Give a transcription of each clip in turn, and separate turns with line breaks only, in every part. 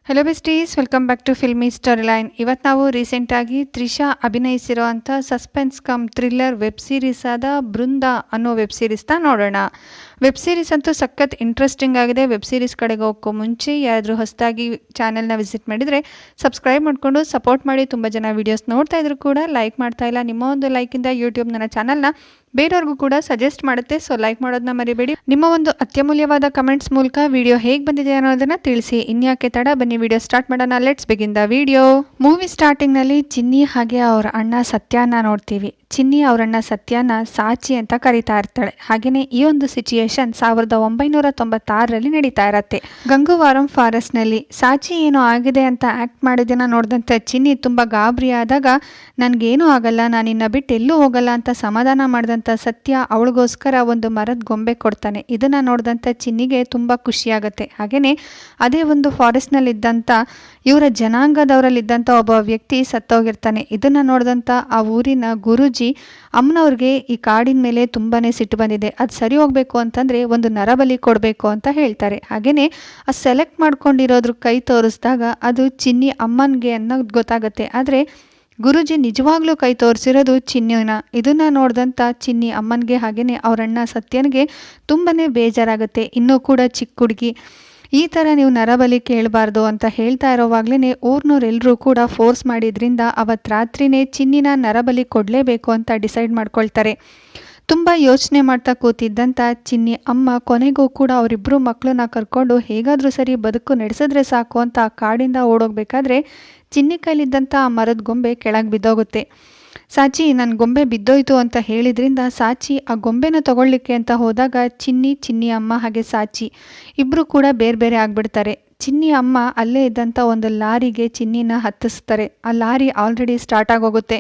Hello besties, welcome back to filmy story line. ಇವತ್ತು ನಾವು ರೀಸೆಂಟಾಗಿ ತ್ರಿಷಾ ಅಭಿನಯಿಸಿರುವಂಥ suspense cum thriller web series ಆದ ಬೃಂದ ಅನ್ನೋ ವೆಬ್ ಸೀರೀಸ್ನ ನೋಡೋಣ. ವೆಬ್ ಸೀರೀಸ್ ಅಂತೂ ಸಖತ್ ಇಂಟ್ರೆಸ್ಟಿಂಗ್ ಆಗಿದೆ. ವೆಬ್ ಸೀರೀಸ್ ಕಡೆಗೆ ಹೋಗೋ ಮುಂಚೆ ಯಾರಾದರೂ ಹೊಸದಾಗಿ ಚಾನೆಲ್ನ ವಿಸಿಟ್ ಮಾಡಿದರೆ ಸಬ್ಸ್ಕ್ರೈಬ್ ಮಾಡಿಕೊಂಡು ಸಪೋರ್ಟ್ ಮಾಡಿ. ತುಂಬ ಜನ ವೀಡಿಯೋಸ್ ನೋಡ್ತಾ ಇದ್ರು ಕೂಡ ಲೈಕ್ ಮಾಡ್ತಾ ಇಲ್ಲ. ನಿಮ್ಮ ಒಂದು ಲೈಕಿಂದ ಯೂಟ್ಯೂಬ್ ನನ್ನ ಚಾನಲ್ನ ಬೇರೆಯವ್ರಿಗೂ ಕೂಡ ಸಜೆಸ್ಟ್ ಮಾಡುತ್ತೆ. ಸೊ ಲೈಕ್ ಮಾಡೋದನ್ನ ಮರಿಬೇಡಿ. ನಿಮ್ಮ ಒಂದು ಅತ್ಯಮೂಲ್ಯವಾದ ಕಮೆಂಟ್ಸ್ ಮೂಲಕ ವಿಡಿಯೋ ಹೇಗೆ ಬಂದಿದೆ ಅನ್ನೋದನ್ನ ತಿಳಿಸಿ. ಇನ್ಯಾಕೆ ತಡ, ಬನ್ನಿ ವಿಡಿಯೋ ಸ್ಟಾರ್ಟ್ ಮಾಡೋಣ. Let's begin the video. Movie ಸ್ಟಾರ್ಟಿಂಗ್ನಲ್ಲಿ ಚಿನ್ನಿ ಹಾಗೆ ಅವ್ರ ಅಣ್ಣ ಸತ್ಯನ ನೋಡ್ತೀವಿ. ಚಿನ್ನಿ ಅವರಣ್ಣ ಸತ್ಯನ ಸಾಚಿ ಅಂತ ಕರೀತಾ ಇರ್ತಾಳೆ. ಹಾಗೆಯೇ ಈ ಒಂದು ಸಿಚುಯೇಷನ್ 1996ರಲ್ಲಿ ನಡೀತಾ ಇರತ್ತೆ. ಗಂಗುವಾರಂ ಫಾರೆಸ್ಟ್ನಲ್ಲಿ ಸಾಚಿ ಏನೋ ಆಗಿದೆ ಅಂತ ಆ್ಯಕ್ಟ್ ಮಾಡಿದ್ದನ್ನು ನೋಡಿದಂಥ ಚಿನ್ನಿ ತುಂಬ ಗಾಬರಿ ಆದಾಗ, ನನಗೇನೂ ಆಗಲ್ಲ, ನಾನಿನ್ನ ಬಿಟ್ಟು ಎಲ್ಲೂ ಹೋಗಲ್ಲ ಅಂತ ಸಮಾಧಾನ ಮಾಡಿದಂಥ ಸತ್ಯ ಅವಳಿಗೋಸ್ಕರ ಒಂದು ಮರದ ಗೊಂಬೆ ಕೊಡ್ತಾನೆ. ಇದನ್ನು ನೋಡಿದಂಥ ಚಿನ್ನಿಗೆ ತುಂಬ ಖುಷಿಯಾಗುತ್ತೆ. ಹಾಗೆಯೇ ಅದೇ ಒಂದು ಫಾರೆಸ್ಟ್ನಲ್ಲಿದ್ದಂಥ ಇವರ ಜನಾಂಗದವರಲ್ಲಿದ್ದಂಥ ಒಬ್ಬ ವ್ಯಕ್ತಿ ಸತ್ತೋಗಿರ್ತಾನೆ. ಇದನ್ನು ನೋಡಿದಂಥ ಆ ಊರಿನ ಗುರೂಜಿ ಅಮ್ಮನವ್ರಿಗೆ ಈ ಕಾಡಿನ ಮೇಲೆ ತುಂಬಾ ಸಿಟ್ಟು ಬಂದಿದೆ, ಅದು ಸರಿ ಹೋಗಬೇಕು ಅಂತಂದರೆ ಒಂದು ನರಬಲಿ ಕೊಡಬೇಕು ಅಂತ ಹೇಳ್ತಾರೆ. ಹಾಗೆಯೇ ಆ ಸೆಲೆಕ್ಟ್ ಮಾಡ್ಕೊಂಡಿರೋದ್ರ ಕೈ ತೋರಿಸಿದಾಗ ಅದು ಚಿನ್ನಿ ಅಮ್ಮನಿಗೆ ಅನ್ನೋದು ಗೊತ್ತಾಗುತ್ತೆ. ಆದರೆ ಗುರೂಜಿ ನಿಜವಾಗ್ಲೂ ಕೈ ತೋರಿಸಿರೋದು ಚಿನ್ನಿನ. ಇದನ್ನು ನೋಡಿದಂಥ ಚಿನ್ನಿ ಅಮ್ಮನಿಗೆ ಹಾಗೆಯೇ ಅವರಣ್ಣ ಸತ್ಯನಿಗೆ ತುಂಬಾ ಬೇಜಾರಾಗುತ್ತೆ. ಇನ್ನೂ ಕೂಡ ಚಿಕ್ಕ ಹುಡುಗಿ, ಈ ಥರ ನೀವು ನರಬಲಿ ಕೇಳಬಾರ್ದು ಅಂತ ಹೇಳ್ತಾ ಇರೋವಾಗಲೇ ಊರ್ನವರೆಲ್ಲರೂ ಕೂಡ ಫೋರ್ಸ್ ಮಾಡಿದ್ರಿಂದ ಅವತ್ತು ರಾತ್ರಿನೇ ಚಿನ್ನಿನ ನರಬಲಿ ಕೊಡಲೇಬೇಕು ಅಂತ ಡಿಸೈಡ್ ಮಾಡ್ಕೊಳ್ತಾರೆ. ತುಂಬ ಯೋಚನೆ ಮಾಡ್ತಾ ಕೂತಿದ್ದಂಥ ಚಿನ್ನಿ ಅಮ್ಮ ಕೊನೆಗೂ ಕೂಡ ಅವರಿಬ್ಬರು ಮಕ್ಕಳನ್ನ ಕರ್ಕೊಂಡು ಹೇಗಾದರೂ ಸರಿ ಬದುಕು ನಡೆಸಿದ್ರೆ ಸಾಕು ಅಂತ ಆ ಕಾಡಿಂದ ಓಡೋಗ್ಬೇಕಾದ್ರೆ ಚಿನ್ನಿ ಕೈಲಿದ್ದಂಥ ಆ ಮರದ ಗೊಂಬೆ ಕೆಳಗೆ ಬಿದ್ದೋಗುತ್ತೆ. ಸಾಚಿ, ನನ್ನ ಗೊಂಬೆ ಬಿದ್ದೋಯ್ತು ಅಂತ ಹೇಳಿದ್ರಿಂದ ಸಾಚಿ ಆ ಗೊಂಬೆನ ತಗೊಳ್ಳಿಕ್ಕೆ ಅಂತ ಹೋದಾಗ ಚಿನ್ನಿ ಅಮ್ಮ ಹಾಗೆ ಸಾಚಿ ಇಬ್ಬರು ಕೂಡ ಬೇರೆ ಬೇರೆ ಆಗಿಬಿಡ್ತಾರೆ. ಚಿನ್ನಿ ಅಮ್ಮ ಅಲ್ಲೇ ಇದ್ದಂಥ ಒಂದು ಲಾರಿಗೆ ಚಿನ್ನಿನ ಹತ್ತಿಸ್ತಾರೆ. ಆ ಲಾರಿ ಆಲ್ರೆಡಿ ಸ್ಟಾರ್ಟ್ ಆಗೋಗುತ್ತೆ.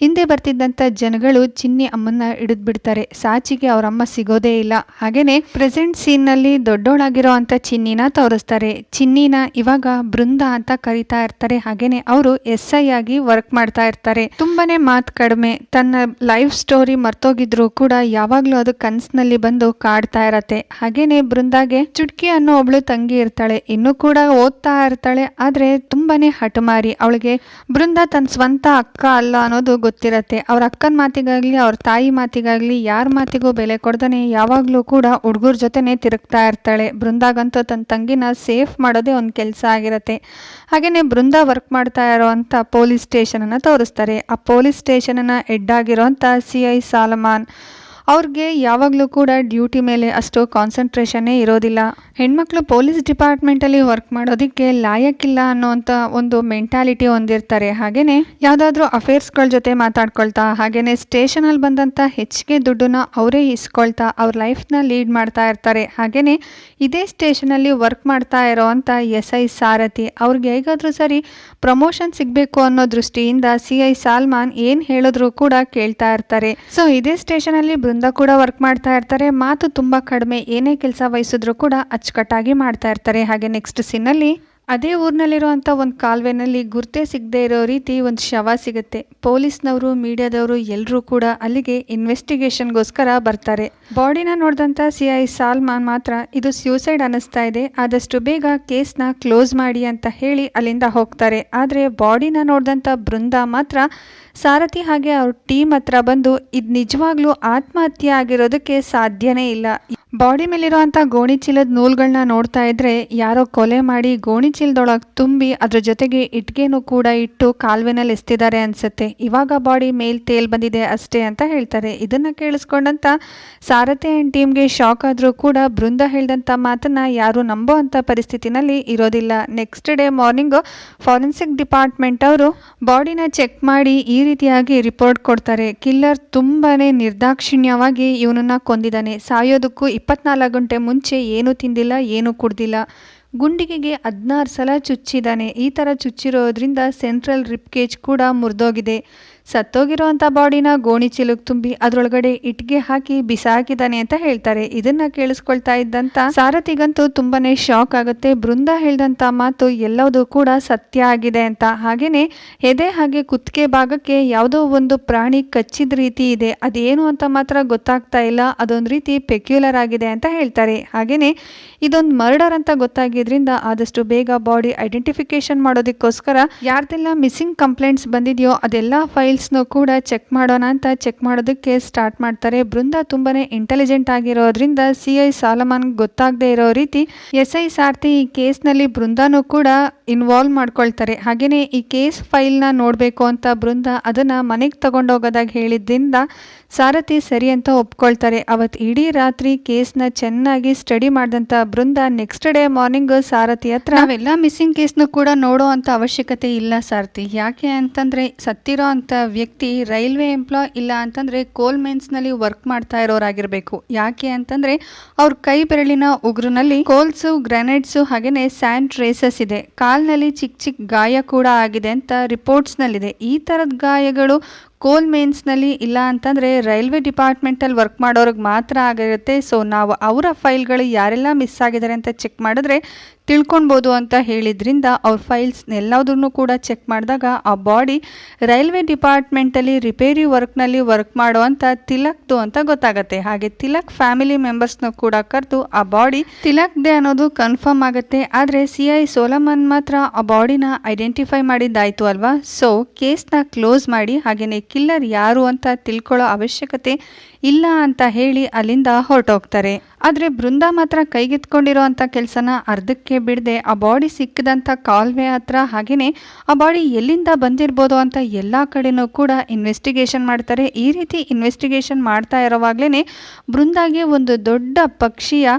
ಹಿಂದೆ ಬರ್ತಿದ್ದಂಥ ಜನಗಳು ಚಿನ್ನಿ ಅಮ್ಮನ್ನ ಹಿಡಿದ್ಬಿಡ್ತಾರೆ. ಸಾಚಿಗೆ ಅವರಮ್ಮ ಸಿಗೋದೇ ಇಲ್ಲ. ಹಾಗೆಯೇ ಪ್ರೆಸೆಂಟ್ ಸೀನ್ನಲ್ಲಿ ದೊಡ್ಡೋಳಾಗಿರೋ ಅಂಥ ಚಿನ್ನಿನ ತೋರಿಸ್ತಾರೆ. ಚಿನ್ನಿನ ಇವಾಗ ಬೃಂದ ಅಂತ ಕರಿತಾ ಇರ್ತಾರೆ. ಹಾಗೆಯೇ ಅವರು SI ಆಗಿ ವರ್ಕ್ ಮಾಡ್ತಾ ಇರ್ತಾರೆ. ತುಂಬಾನೇ ಮಾತು ಕಡಿಮೆ. ತನ್ನ ಲೈಫ್ ಸ್ಟೋರಿ ಮರ್ತೋಗಿದ್ರು ಕೂಡ ಯಾವಾಗಲೂ ಅದು ಕನಸಿನಲ್ಲಿ ಬಂದು ಕಾಡ್ತಾ ಇರತ್ತೆ. ಹಾಗೆಯೇ ಬೃಂದಾಗೆ ಚುಟ್ಕಿ ಅನ್ನೋ ಒಬ್ಳು ತಂಗಿ ಇರ್ತಾಳೆ. ಇನ್ನೂ ಕೂಡ ಓದ್ತಾ ಇರ್ತಾಳೆ. ಆದರೆ ತುಂಬಾನೇ ಹಠಮಾರಿ. ಅವಳಿಗೆ ಬೃಂದ ತನ್ನ ಸ್ವಂತ ಅಕ್ಕ ಅಲ್ಲ ಅನ್ನೋದು ಗೊತ್ತಿರತ್ತೆ. ಅವ್ರ ಅಕ್ಕನ ಮಾತಿಗಾಗ್ಲಿ ಅವ್ರ ತಾಯಿ ಮಾತಿಗಾಗ್ಲಿ ಯಾರ ಮಾತಿಗೂ ಬೆಲೆ ಕೊಡ್ದಾನೆ ಯಾವಾಗಲೂ ಕೂಡ ಹುಡುಗರ ಜೊತೆನೆ ತಿರುಗ್ತಾ ಇರ್ತಾಳೆ. ಬೃಂದಾಗಂತೂ ತನ್ನ ತಂಗಿನ ಸೇಫ್ ಮಾಡೋದೇ ಒಂದು ಕೆಲಸ ಆಗಿರತ್ತೆ. ಹಾಗೆಯೇ ಬೃಂದ ವರ್ಕ್ ಮಾಡ್ತಾ ಇರೋವಂಥ ಪೊಲೀಸ್ ಸ್ಟೇಷನನ್ನು ತೋರಿಸ್ತಾರೆ. ಆ ಪೊಲೀಸ್ ಸ್ಟೇಷನನ್ನು ಹೆಡ್ ಆಗಿರೋವಂಥ CI ಸಾಲಮಾನ್ ಅವ್ರಿಗೆ ಯಾವಾಗಲೂ ಕೂಡ ಡ್ಯೂಟಿ ಮೇಲೆ ಅಷ್ಟು ಕಾನ್ಸಂಟ್ರೇಷನ್ನೇ ಇರೋದಿಲ್ಲ. ಹೆಣ್ಮಕ್ಳು ಪೊಲೀಸ್ ಡಿಪಾರ್ಟ್ಮೆಂಟಲ್ಲಿ ವರ್ಕ್ ಮಾಡೋದಕ್ಕೆ ಲಾಯಕ್ಕಿಲ್ಲ ಅನ್ನೋವಂಥ ಒಂದು ಮೆಂಟಾಲಿಟಿ ಹೊಂದಿರ್ತಾರೆ. ಹಾಗೆಯೇ ಯಾವುದಾದ್ರೂ ಅಫೇರ್ಸ್ಗಳ ಜೊತೆ ಮಾತಾಡ್ಕೊಳ್ತಾ, ಹಾಗೆಯೇ ಸ್ಟೇಷನಲ್ಲಿ ಬಂದಂಥ ಹೆಚ್ಚಿಗೆ ದುಡ್ಡನ್ನ ಅವರೇ ಇಸ್ಕೊಳ್ತಾ ಅವ್ರ ಲೈಫ್ನ ಲೀಡ್ ಮಾಡ್ತಾ ಇರ್ತಾರೆ. ಹಾಗೆಯೇ ಇದೇ ಸ್ಟೇಷನಲ್ಲಿ ವರ್ಕ್ ಮಾಡ್ತಾ ಇರೋವಂಥ SI ಸಾರಥಿ ಅವ್ರಿಗೆ ಹೇಗಾದರೂ ಸರಿ ಪ್ರಮೋಷನ್ ಸಿಗಬೇಕು ಅನ್ನೋ ದೃಷ್ಟಿಯಿಂದ CI ಸಾಲ್ಮಾನ್ ಏನು ಹೇಳಿದ್ರು ಕೂಡ ಕೇಳ್ತಾ ಇರ್ತಾರೆ. ಸೊ ಇದೇ ಸ್ಟೇಷನಲ್ಲಿ ಬೃಂದ ಕೂಡ ವರ್ಕ್ ಮಾಡ್ತಾ ಇರ್ತಾರೆ. ಮಾತು ತುಂಬ ಕಡಿಮೆ. ಏನೇ ಕೆಲಸ ವಹಿಸಿದ್ರು ಕೂಡ ಅಚ್ಚುಕಟ್ಟಾಗಿ ಮಾಡ್ತಾ ಇರ್ತಾರೆ. ಹಾಗೆ ನೆಕ್ಸ್ಟ್ ಸೀನಲ್ಲಿ ಅದೇ ಊರಿನಲ್ಲಿರುವಂಥ ಒಂದು ಕಾಲುವೆನಲ್ಲಿ ಗುರ್ತೆ ಸಿಗದೆ ಇರೋ ರೀತಿ ಒಂದು ಶವ ಸಿಗುತ್ತೆ. ಪೊಲೀಸ್ನವರು, ಮೀಡಿಯಾದವರು ಎಲ್ಲರೂ ಕೂಡ ಅಲ್ಲಿಗೆ ಇನ್ವೆಸ್ಟಿಗೇಷನ್ಗೋಸ್ಕರ ಬರ್ತಾರೆ. ಬಾಡಿನ ನೋಡಿದಂಥ CI ಸಾಲ್ಮಾನ್ ಮಾತ್ರ ಇದು ಸ್ಯೂಸೈಡ್ ಅನ್ನಿಸ್ತಾ ಇದೆ, ಆದಷ್ಟು ಬೇಗ ಕೇಸ್ನ ಕ್ಲೋಸ್ ಮಾಡಿ ಅಂತ ಹೇಳಿ ಅಲ್ಲಿಂದ ಹೋಗ್ತಾರೆ. ಆದರೆ ಬಾಡಿನ ನೋಡಿದಂಥ ಬೃಂದ ಮಾತ್ರ ಸಾರಥಿ ಹಾಗೆ ಅವ್ರ ಟೀಮ್ ಹತ್ರ ಬಂದು ಇದು ನಿಜವಾಗ್ಲೂ ಆತ್ಮಹತ್ಯೆ ಆಗಿರೋದಕ್ಕೆ ಸಾಧ್ಯನೇ ಇಲ್ಲ. ಬಾಡಿ ಮೇಲಿರುವಂಥ ಗೋಣಿ ಚೀಲದ ನೂಲ್ಗಳನ್ನ ನೋಡ್ತಾ ಇದ್ರೆ ಯಾರೋ ಕೊಲೆ ಮಾಡಿ ಗೋಣಿ ಚೀಲದೊಳಗೆ ತುಂಬಿ ಅದ್ರ ಜೊತೆಗೆ ಇಟ್ಗೆನೂ ಕೂಡ ಇಟ್ಟು ಕಾಲುವೆನಲ್ಲಿ ಎಸ್ತಿದ್ದಾರೆ ಅನ್ಸುತ್ತೆ. ಇವಾಗ ಬಾಡಿ ಮೇಲ್ ತೇಲ್ ಬಂದಿದೆ ಅಷ್ಟೇ ಅಂತ ಹೇಳ್ತಾರೆ. ಇದನ್ನ ಕೇಳಿಸ್ಕೊಂಡಂತ ಸಾರಥಿ ಆ್ಯಂಡ್ ಟೀಮ್ಗೆ ಶಾಕ್ ಆದರೂ ಕೂಡ ಬೃಂದ ಹೇಳಿದಂಥ ಮಾತನ್ನ ಯಾರು ನಂಬೋ ಅಂಥ ಪರಿಸ್ಥಿತಿನಲ್ಲಿ ಇರೋದಿಲ್ಲ. Next day morning forensic department ಅವರು ಬಾಡಿನ ಚೆಕ್ ಮಾಡಿ ಈ ರೀತಿಯಾಗಿ ರಿಪೋರ್ಟ್ ಕೊಡ್ತಾರೆ. ಕಿಲ್ಲರ್ ತುಂಬಾನೇ ನಿರ್ದಾಕ್ಷಿಣ್ಯವಾಗಿ ಇವನನ್ನ ಕೊಂದಿದ್ದಾನೆ. ಸಾಯೋದಕ್ಕೂ 24 ಗಂಟೆ ಮುಂಚೆ ಏನೂ ತಿಂದಿಲ್ಲ, ಏನೂ ಕುಡ್ದಿಲ್ಲ. ಗುಂಡಿಗೆಗೆ 16 ಸಲ ಚುಚ್ಚಿದ್ದಾನೆ. ಈ ಥರ ಚುಚ್ಚಿರೋದ್ರಿಂದ ಸೆಂಟ್ರಲ್ ರಿಪ್ ಕೇಜ್ ಕೂಡ ಮುರಿದೋಗಿದೆ. ಸತ್ತೋಗಿರೋಂಥ ಬಾಡಿನ ಗೋಣಿ ಚೀಲಕ್ಕೆ ತುಂಬಿ ಅದರೊಳಗಡೆ ಇಟ್ಟಿಗೆ ಹಾಕಿ ಬಿಸಾಕಿದಾನೆ ಅಂತ ಹೇಳ್ತಾರೆ. ಇದನ್ನ ಕೇಳಿಸ್ಕೊಳ್ತಾ ಇದ್ದಂತ ಸಾರಥಿಗಂತೂ ತುಂಬಾನೇ ಶಾಕ್ ಆಗುತ್ತೆ. ಬೃಂದ ಹೇಳ್ದಂತ ಮಾತು ಎಲ್ಲವೂ ಕೂಡ ಸತ್ಯ ಆಗಿದೆ ಅಂತ. ಹಾಗೇನೆ ಎದೆ ಹಾಗೆ ಕುತ್ತಿಗೆ ಭಾಗಕ್ಕೆ ಯಾವುದೋ ಒಂದು ಪ್ರಾಣಿ ಕಚ್ಚಿದ ರೀತಿ ಇದೆ, ಅದೇನು ಅಂತ ಮಾತ್ರ ಗೊತ್ತಾಗ್ತಾ ಇಲ್ಲ, ಅದೊಂದು ರೀತಿ ಪೆಕ್ಯುಲರ್ ಆಗಿದೆ ಅಂತ ಹೇಳ್ತಾರೆ. ಹಾಗೇನೆ ಇದೊಂದು ಮರ್ಡರ್ ಅಂತ ಗೊತ್ತಾಗಿದ್ರಿಂದ ಆದಷ್ಟು ಬೇಗ ಬಾಡಿ ಐಡೆಂಟಿಫಿಕೇಶನ್ ಮಾಡೋದಕ್ಕೋಸ್ಕರ ಯಾರ್ದೆಲ್ಲ ಮಿಸ್ಸಿಂಗ್ ಕಂಪ್ಲೇಂಟ್ಸ್ ಬಂದಿದೆಯೋ ಅದೆಲ್ಲ ಫೈಲ್ಸ್ನು ಕೂಡ ಚೆಕ್ ಮಾಡೋಣ ಅಂತ ಚೆಕ್ ಮಾಡೋದಕ್ಕೆ ಸ್ಟಾರ್ಟ್ ಮಾಡ್ತಾರೆ. ಬೃಂದ ತುಂಬಾನೇ ಇಂಟೆಲಿಜೆಂಟ್ ಆಗಿರೋದ್ರಿಂದ CI ಸಾಲಮನ್ ಗೊತ್ತಾಗದೆ ಇರೋ ರೀತಿ SI ಸಾರ್ಥಿ ಈ ಕೇಸ್ನಲ್ಲಿ ಬೃಂದಾನು ಕೂಡ ಇನ್ವಾಲ್ವ್ ಮಾಡ್ಕೊಳ್ತಾರೆ. ಹಾಗೇನೆ ಈ ಕೇಸ್ ಫೈಲ್ನ ನೋಡಬೇಕು ಅಂತ ಬೃಂದ ಅದನ್ನ ಮನೆಗೆ ತಗೊಂಡೋಗೋದಾಗ ಹೇಳಿದ್ರಿಂದ ಸಾರಥಿ ಸರಿ ಅಂತ ಒಪ್ಕೊಳ್ತಾರೆ. ಅವತ್ತು ಇಡೀ ರಾತ್ರಿ ಕೇಸ್ನ ಚೆನ್ನಾಗಿ ಸ್ಟಡಿ ಮಾಡಿದಂಥ ಬೃಂದ ನೆಕ್ಸ್ಟ್ ಡೇ ಮಾರ್ನಿಂಗ್ ಸಾರಥಿ ಹತ್ರ ನಾವೆಲ್ಲ ಮಿಸ್ಸಿಂಗ್ ಕೇಸ್ನು ಕೂಡ ನೋಡೋ ಅಂತ ಅವಶ್ಯಕತೆ ಇಲ್ಲ ಸಾರಥಿ, ಯಾಕೆ ಅಂತಂದ್ರೆ ಸತ್ತಿರೋ ಅಂತ ವ್ಯಕ್ತಿ ರೈಲ್ವೆ ಎಂಪ್ಲಾಯ್ ಇಲ್ಲ ಅಂತಂದ್ರೆ ಕೋಲ್ ಮೈನ್ಸ್ನಲ್ಲಿ ವರ್ಕ್ ಮಾಡ್ತಾ ಇರೋರಾಗಿರ್ಬೇಕು. ಯಾಕೆ ಅಂತಂದ್ರೆ ಅವ್ರ ಕೈ ಬೆರಳಿನ ಉಗುರಿನಲ್ಲಿ ಕೋಲ್ಸು, ಗ್ರೆನೇಡ್ಸು ಹಾಗೇನೆ ಸ್ಯಾಂಡ್ ಟ್ರೇಸಸ್ ಇದೆ. ಕಾಲ್ನಲ್ಲಿ ಚಿಕ್ಕ ಚಿಕ್ಕ ಗಾಯ ಕೂಡ ಆಗಿದೆ ಅಂತ ರಿಪೋರ್ಟ್ಸ್ನಲ್ಲಿದೆ. ಈ ಥರದ ಗಾಯಗಳು ಕೋಲ್ ಮೇನ್ಸ್ನಲ್ಲಿ ಇಲ್ಲ ಅಂತಂದರೆ ರೈಲ್ವೆ ಡಿಪಾರ್ಟ್ಮೆಂಟಲ್ಲಿ ವರ್ಕ್ ಮಾಡೋರಿಗೆ ಮಾತ್ರ ಆಗಿರುತ್ತೆ. ಸೊ ನಾವು ಅವರ ಫೈಲ್ಗಳು ಯಾರೆಲ್ಲ ಮಿಸ್ ಆಗಿದ್ದಾರೆ ಅಂತ ಚೆಕ್ ಮಾಡಿದ್ರೆ ತಿಳ್ಕೊಳ್ಬೋದು ಅಂತ ಹೇಳಿದ್ರಿಂದ ಅವ್ರ ಫೈಲ್ಸ್ ಎಲ್ಲದನ್ನು ಕೂಡ ಚೆಕ್ ಮಾಡಿದಾಗ ಆ ಬಾಡಿ ರೈಲ್ವೆ ಡಿಪಾರ್ಟ್ಮೆಂಟಲ್ಲಿ ರಿಪೇರಿ ವರ್ಕ್ನಲ್ಲಿ ವರ್ಕ್ ಮಾಡುವಂಥ ತಿಲಕ್ದು ಅಂತ ಗೊತ್ತಾಗುತ್ತೆ. ಹಾಗೆ ತಿಲಕ್ ಫ್ಯಾಮಿಲಿ ಮೆಂಬರ್ಸ್ನ ಕೂಡ ಕರೆದು ಆ ಬಾಡಿ ತಿಲಕ್ದೆ ಅನ್ನೋದು ಕನ್ಫರ್ಮ್ ಆಗುತ್ತೆ. ಆದರೆ CI ಸೋಲಮನ್ ಮಾತ್ರ ಆ ಬಾಡಿನ ಐಡೆಂಟಿಫೈ ಮಾಡಿದ್ದಾಯ್ತು ಅಲ್ವಾ. ಸೊ ಕೇಸ್ನ ಕ್ಲೋಸ್ ಮಾಡಿ ಹಾಗೆಯೇ ಕಿಲ್ಲರ್ ಯಾರು ಅಂತ ತಿಳ್ಕೊಳ್ಳೋ ಅವಶ್ಯಕತೆ ಇಲ್ಲ ಅಂತ ಹೇಳಿ ಅಲ್ಲಿಂದ ಹೊರಟೋಗ್ತಾರೆ. ಆದರೆ ಬೃಂದ ಮಾತ್ರ ಕೈಗೆತ್ಕೊಂಡಿರೋ ಅಂಥ ಕೆಲಸನ ಅರ್ಧಕ್ಕೆ ಬಿಡದೆ ಆ ಬಾಡಿ ಸಿಕ್ಕಿದಂಥ ಕಾಲ್ವೆ ಹತ್ರ ಹಾಗೆಯೇ ಆ ಬಾಡಿ ಎಲ್ಲಿಂದ ಬಂದಿರ್ಬೋದು ಅಂತ ಎಲ್ಲ ಕಡೆನೂ ಕೂಡ ಇನ್ವೆಸ್ಟಿಗೇಷನ್ ಮಾಡ್ತಾರೆ. ಈ ರೀತಿ ಇನ್ವೆಸ್ಟಿಗೇಷನ್ ಮಾಡ್ತಾ ಇರೋವಾಗಲೇ ಬೃಂದಾಗೆ ಒಂದು ದೊಡ್ಡ ಪಕ್ಷಿಯ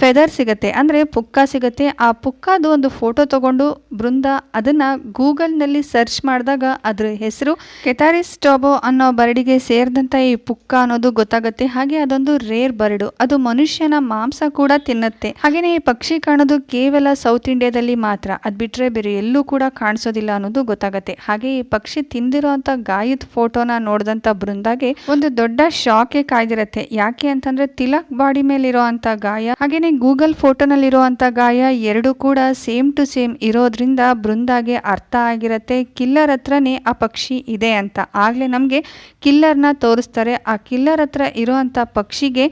ಫೆದರ್ ಸಿಗುತ್ತೆ, ಅಂದರೆ ಪುಕ್ಕ ಸಿಗುತ್ತೆ. ಆ ಪುಕ್ಕದು ಒಂದು ಫೋಟೋ ತಗೊಂಡು ಬೃಂದ ಅದನ್ನು ಗೂಗಲ್ನಲ್ಲಿ ಸರ್ಚ್ ಮಾಡಿದಾಗ ಅದ್ರ ಹೆಸರು ಕೆಥಾರಿಸ್ ಟಾಬೋ ಅನ್ನೋ ಬರ್ಡಿಗೆ ಸೇರಿದಂಥ ಈ ಪುಕ್ಕ ಅನ್ನೋದು ಗೊತ್ತಾಗುತ್ತೆ. ಹಾಗೆ ಅದೊಂದು ರೇರ್ ಬರ್ಡು, ಅದು ಮನುಷ್ಯನ ಮಾಂಸ ಕೂಡ ತಿನ್ನುತ್ತೆ. ಹಾಗೇನೆ ಈ ಪಕ್ಷಿ ಕಾಣೋದು ಕೇವಲ ಸೌತ್ ಇಂಡಿಯಾದಲ್ಲಿ ಮಾತ್ರ, ಅದ್ ಬಿಟ್ರೆ ಬೇರೆ ಎಲ್ಲೂ ಕೂಡ ಕಾಣಿಸೋದಿಲ್ಲ ಅನ್ನೋದು ಗೊತ್ತಾಗುತ್ತೆ. ಹಾಗೆ ಈ ಪಕ್ಷಿ ತಿಂದಿರೋಂಥ ಗಾಯದ ಫೋಟೋನ ನೋಡಿದಂಥ ಬೃಂದಾಗೆ ಒಂದು ದೊಡ್ಡ ಶಾಕೆ ಕಾಯ್ದಿರತ್ತೆ. ಯಾಕೆ ಅಂತಂದ್ರೆ ತಿಲಕ್ ಬಾಡಿ ಮೇಲೆ ಇರೋ ಅಂತ ಗಾಯ ಹಾಗೇನೆ ಗೂಗಲ್ ಫೋಟೋನಲ್ಲಿರೋ ಅಂತ ಗಾಯ ಎರಡು ಕೂಡ ಸೇಮ್ ಟು ಸೇಮ್ ಇರೋದ್ರಿಂದ ಬೃಂದಾಗೆ ಅರ್ಥ ಆಗಿರತ್ತೆ ಕಿಲ್ಲರ್ ಹತ್ರನೇ ಆ ಪಕ್ಷಿ ಇದೆ ಅಂತ. ಆಗ್ಲೇ ನಮ್ಗೆ ಕಿಲ್ಲರ್ನ ತೋರಿಸ್ತಾರೆ. ಆ ಕಿಲ್ಲರ್ ಹತ್ರ ಇರೋ ಅಂತ ಪಕ್ಷಿಗೆ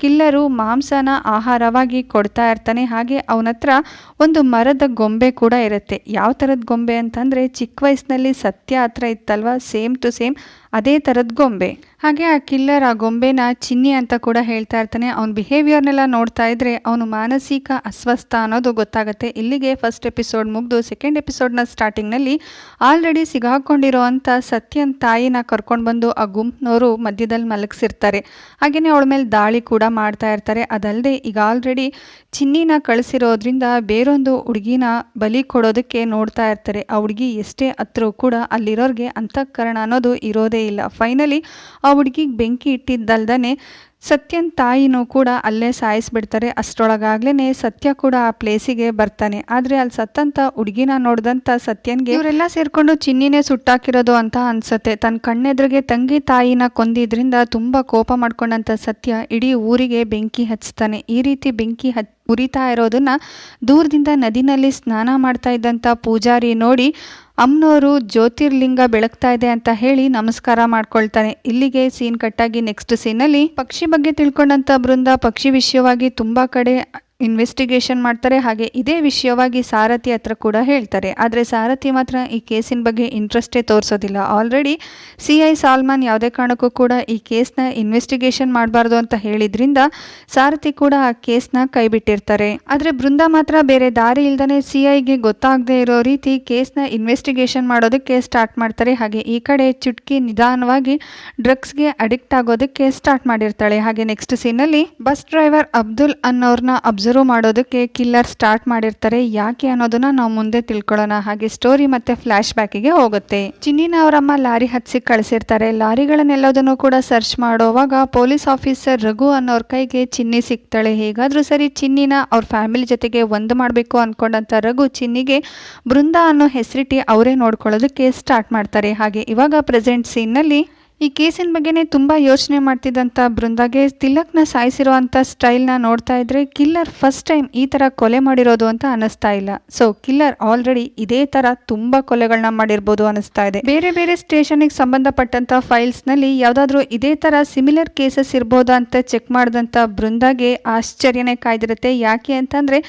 ಕಿಲ್ಲರು ಮಾಂಸನ ಆಹಾರವಾಗಿ ಕೊಡ್ತಾ ಇರ್ತಾನೆ. ಹಾಗೆ ಅವನ ಹತ್ರ ಒಂದು ಮರದ ಗೊಂಬೆ ಕೂಡ ಇರುತ್ತೆ. ಯಾವ ಥರದ ಗೊಂಬೆ ಅಂತಂದರೆ ಚಿಕ್ಕ ವಯಸ್ಸಿನಲ್ಲಿ ಸತ್ಯ ಹತ್ರ ಇತ್ತಲ್ವ, ಸೇಮ್ ಟು ಸೇಮ್ ಅದೇ ಥರದ ಗೊಂಬೆ. ಹಾಗೆ ಆ ಕಿಲ್ಲರ್ ಆ ಗೊಂಬೆನ ಚಿನ್ನಿ ಅಂತ ಕೂಡ ಹೇಳ್ತಾ ಇರ್ತಾನೆ. ಅವನ ಬಿಹೇವಿಯರ್ನೆಲ್ಲ ನೋಡ್ತಾ ಇದ್ರೆ ಅವನು ಮಾನಸಿಕ ಅಸ್ವಸ್ಥ ಅನ್ನೋದು ಗೊತ್ತಾಗುತ್ತೆ. ಇಲ್ಲಿಗೆ ಫಸ್ಟ್ ಎಪಿಸೋಡ್ ಮುಗಿದು ಸೆಕೆಂಡ್ ಎಪಿಸೋಡ್ನ ಸ್ಟಾರ್ಟಿಂಗ್ನಲ್ಲಿ ಆಲ್ರೆಡಿ ಸಿಗಾಕೊಂಡಿರೋ ಅಂಥ ಸತ್ಯನ್ ತಾಯಿನ ಕರ್ಕೊಂಡು ಬಂದು ಆ ಗುಂಪಿನವರು ಮಧ್ಯದಲ್ಲಿ ಮಲಗಿಸಿರ್ತಾರೆ. ಹಾಗೆಯೇ ಅವಳ ಮೇಲೆ ದಾಳಿ ಕೂಡ ಮಾಡ್ತಾ ಇರ್ತಾರೆ. ಅದಲ್ಲದೆ ಈಗ ಆಲ್ರೆಡಿ ಚಿನ್ನಿನ ಕಳಿಸಿರೋದ್ರಿಂದ ಬೇರೊಂದು ಹುಡುಗಿನ ಬಲಿ ಕೊಡೋದಕ್ಕೆ ನೋಡ್ತಾ ಇರ್ತಾರೆ. ಆ ಹುಡುಗಿ ಎಷ್ಟೇ ಹತ್ರ ಕೂಡ ಅಲ್ಲಿರೋರಿಗೆ ಅಂತಃಕರಣ ಅನ್ನೋದು ಇರೋದೇ ಇಲ್ಲ. ಫೈನಲಿ ಆ ಹುಡುಗಿಗೆ ಬೆಂಕಿ ಇಟ್ಟಿದ್ದಲ್ದೇ ಸತ್ಯನ್ ತಾಯಿನೂ ಕೂಡ ಅಲ್ಲೇ ಸಾಯಿಸ್ಬಿಡ್ತಾರೆ. ಅಷ್ಟರೊಳಗಾಗ್ಲೇ ಸತ್ಯ ಕೂಡ ಆ ಪ್ಲೇಸಿಗೆ ಬರ್ತಾನೆ. ಆದರೆ ಅಲ್ಲಿ ಸತ್ತಂತ ಹುಡುಗಿನ ನೋಡಿದಂಥ ಸತ್ಯನ್ಗೆ ಇವರೆಲ್ಲ ಸೇರ್ಕೊಂಡು ಚಿನ್ನಿನೇ ಸುಟ್ಟಾಕಿರೋದು ಅಂತ ಅನ್ಸತ್ತೆ. ತನ್ನ ಕಣ್ಣೆದ್ರಿಗೆ ತಂಗಿ ತಾಯಿನ ಕೊಂದಿದ್ರಿಂದ ತುಂಬ ಕೋಪ ಮಾಡ್ಕೊಂಡಂಥ ಸತ್ಯ ಇಡೀ ಊರಿಗೆ ಬೆಂಕಿ ಹಚ್ತಾನೆ. ಈ ರೀತಿ ಬೆಂಕಿ ಉರಿತಾ ಇರೋದನ್ನ ದೂರದಿಂದ ನದಿನಲ್ಲಿ ಸ್ನಾನ ಮಾಡ್ತಾ ಇದ್ದಂಥ ಪೂಜಾರಿ ನೋಡಿ ಅಮ್ಮನವರು ಜ್ಯೋತಿರ್ಲಿಂಗ ಬೆಳಗ್ತಾ ಇದೆ ಅಂತ ಹೇಳಿ ನಮಸ್ಕಾರ ಮಾಡ್ಕೊಳ್ತಾನೆ. ಇಲ್ಲಿಗೆ ಸೀನ್ ಕಟ್ಟಾಗಿ ನೆಕ್ಸ್ಟ್ ಸೀನಲ್ಲಿ ಪಕ್ಷಿ ಬಗ್ಗೆ ತಿಳ್ಕೊಂಡಂಥ ಬೃಂದ ಪಕ್ಷಿ ವಿಷಯವಾಗಿ ತುಂಬ ಕಡೆ ಇನ್ವೆಸ್ಟಿಗೇಷನ್ ಮಾಡ್ತಾರೆ. ಹಾಗೆ ಇದೇ ವಿಷಯವಾಗಿ ಸಾರಥಿ ಹತ್ರ ಕೂಡ ಹೇಳ್ತಾರೆ. ಆದರೆ ಸಾರಥಿ ಮಾತ್ರ ಈ ಕೇಸಿನ ಬಗ್ಗೆ ಇಂಟ್ರೆಸ್ಟೇ ತೋರಿಸೋದಿಲ್ಲ. ಆಲ್ರೆಡಿ CI ಸಾಲ್ಮನ್ ಯಾವುದೇ ಕಾರಣಕ್ಕೂ ಕೂಡ ಈ ಕೇಸ್ನ ಇನ್ವೆಸ್ಟಿಗೇಷನ್ ಮಾಡಬಾರ್ದು ಅಂತ ಹೇಳಿದ್ರಿಂದ ಸಾರಥಿ ಕೂಡ ಆ ಕೇಸ್ನ ಕೈ ಬಿಟ್ಟಿರ್ತಾರೆ. ಆದರೆ ಬೃಂದ ಮಾತ್ರ ಬೇರೆ ದಾರಿ ಇಲ್ದೇ CIಗೆ ಗೊತ್ತಾಗದೇ ಇರೋ ರೀತಿ ಕೇಸ್ನ ಇನ್ವೆಸ್ಟಿಗೇಷನ್ ಮಾಡೋದಕ್ಕೆ ಸ್ಟಾರ್ಟ್ ಮಾಡ್ತಾರೆ. ಹಾಗೆ ಈ ಕಡೆ ಚುಟ್ಕಿ ನಿಧಾನವಾಗಿ ಡ್ರಗ್ಸ್ಗೆ ಅಡಿಕ್ಟ್ ಆಗೋದಕ್ಕೆ ಸ್ಟಾರ್ಟ್ ಮಾಡಿರ್ತಾಳೆ. ಹಾಗೆ ನೆಕ್ಸ್ಟ್ ಸೀನಲ್ಲಿ ಬಸ್ ಡ್ರೈವರ್ ಅಬ್ದುಲ್ ಅನ್ನೋರ್ನ ಅಬ್ಸರ್ವ್ ಮಾಡೋದಕ್ಕೆ ಕಿಲ್ಲರ್ ಸ್ಟಾರ್ಟ್ ಮಾಡಿರ್ತಾರೆ. ಯಾಕೆ ಅನ್ನೋದನ್ನ ನಾವು ಮುಂದೆ ತಿಳ್ಕೊಳ್ಳೋಣ. ಹಾಗೆ ಸ್ಟೋರಿ ಮತ್ತೆ ಫ್ಲಾಶ್ ಬ್ಯಾಕಿಗೆ ಹೋಗುತ್ತೆ. ಚಿನ್ನಿನ ಅವರಮ್ಮ ಲಾರಿ ಹತ್ಸಿ ಕಳಿಸಿರ್ತಾರೆ. ಲಾರಿಗಳನ್ನೆಲ್ಲದನ್ನು ಕೂಡ ಸರ್ಚ್ ಮಾಡೋವಾಗ ಪೊಲೀಸ್ ಆಫೀಸರ್ ರಘು ಅನ್ನೋರ್ ಕೈಗೆ ಚಿನ್ನಿ ಸಿಗ್ತಾಳೆ. ಹೇಗಾದ್ರೂ ಸರಿ ಚಿನ್ನಿನ ಅವ್ರ ಫ್ಯಾಮಿಲಿ ಜೊತೆಗೆ ಒಂದು ಮಾಡಬೇಕು ಅನ್ಕೊಂಡಂತ ರಘು ಚಿನ್ನಿಗೆ ಬೃಂದಾ ಅನ್ನೋ ಹೆಸರಿಟ್ಟು ಅವರೇ ನೋಡ್ಕೊಳ್ಳೋದಕ್ಕೆ ಸ್ಟಾರ್ಟ್ ಮಾಡ್ತಾರೆ. ಹಾಗೆ ಇವಾಗ ಪ್ರೆಸೆಂಟ್ ಸೀನ್ನಲ್ಲಿ ಈ ಕೇಸಿನ ಬಗ್ಗೆನೇ ತುಂಬ ಯೋಚನೆ ಮಾಡ್ತಿದ್ದಂಥ ಬೃಂದಾಗೆ ತಿಲಕ್ನ ಸಾಯಿಸಿರುವಂಥ ಸ್ಟೈಲ್ನ ನೋಡ್ತಾ ಇದ್ರೆ ಕಿಲ್ಲರ್ ಫಸ್ಟ್ ಟೈಮ್ ಈ ಥರ ಕೊಲೆ ಮಾಡಿರೋದು ಅಂತ ಅನ್ನಿಸ್ತಾ ಇಲ್ಲ. ಸೊ ಕಿಲ್ಲರ್ ಆಲ್ರೆಡಿ ಇದೇ ಥರ ತುಂಬ ಕೊಲೆಗಳನ್ನ ಮಾಡಿರ್ಬೋದು ಅನ್ನಿಸ್ತಾ ಇದೆ. ಬೇರೆ ಬೇರೆ ಸ್ಟೇಷನ್ಗೆ ಸಂಬಂಧಪಟ್ಟಂಥ ಫೈಲ್ಸ್ನಲ್ಲಿ ಯಾವುದಾದ್ರೂ ಇದೇ ಥರ ಸಿಮಿಲರ್ ಕೇಸಸ್ ಇರ್ಬೋದಾ ಅಂತ ಚೆಕ್ ಮಾಡಿದಂಥ ಬೃಂದಾಗೆ ಆಶ್ಚರ್ಯನೇ ಕಾಯ್ದಿರುತ್ತೆ. ಯಾಕೆ ಅಂತಂದರೆ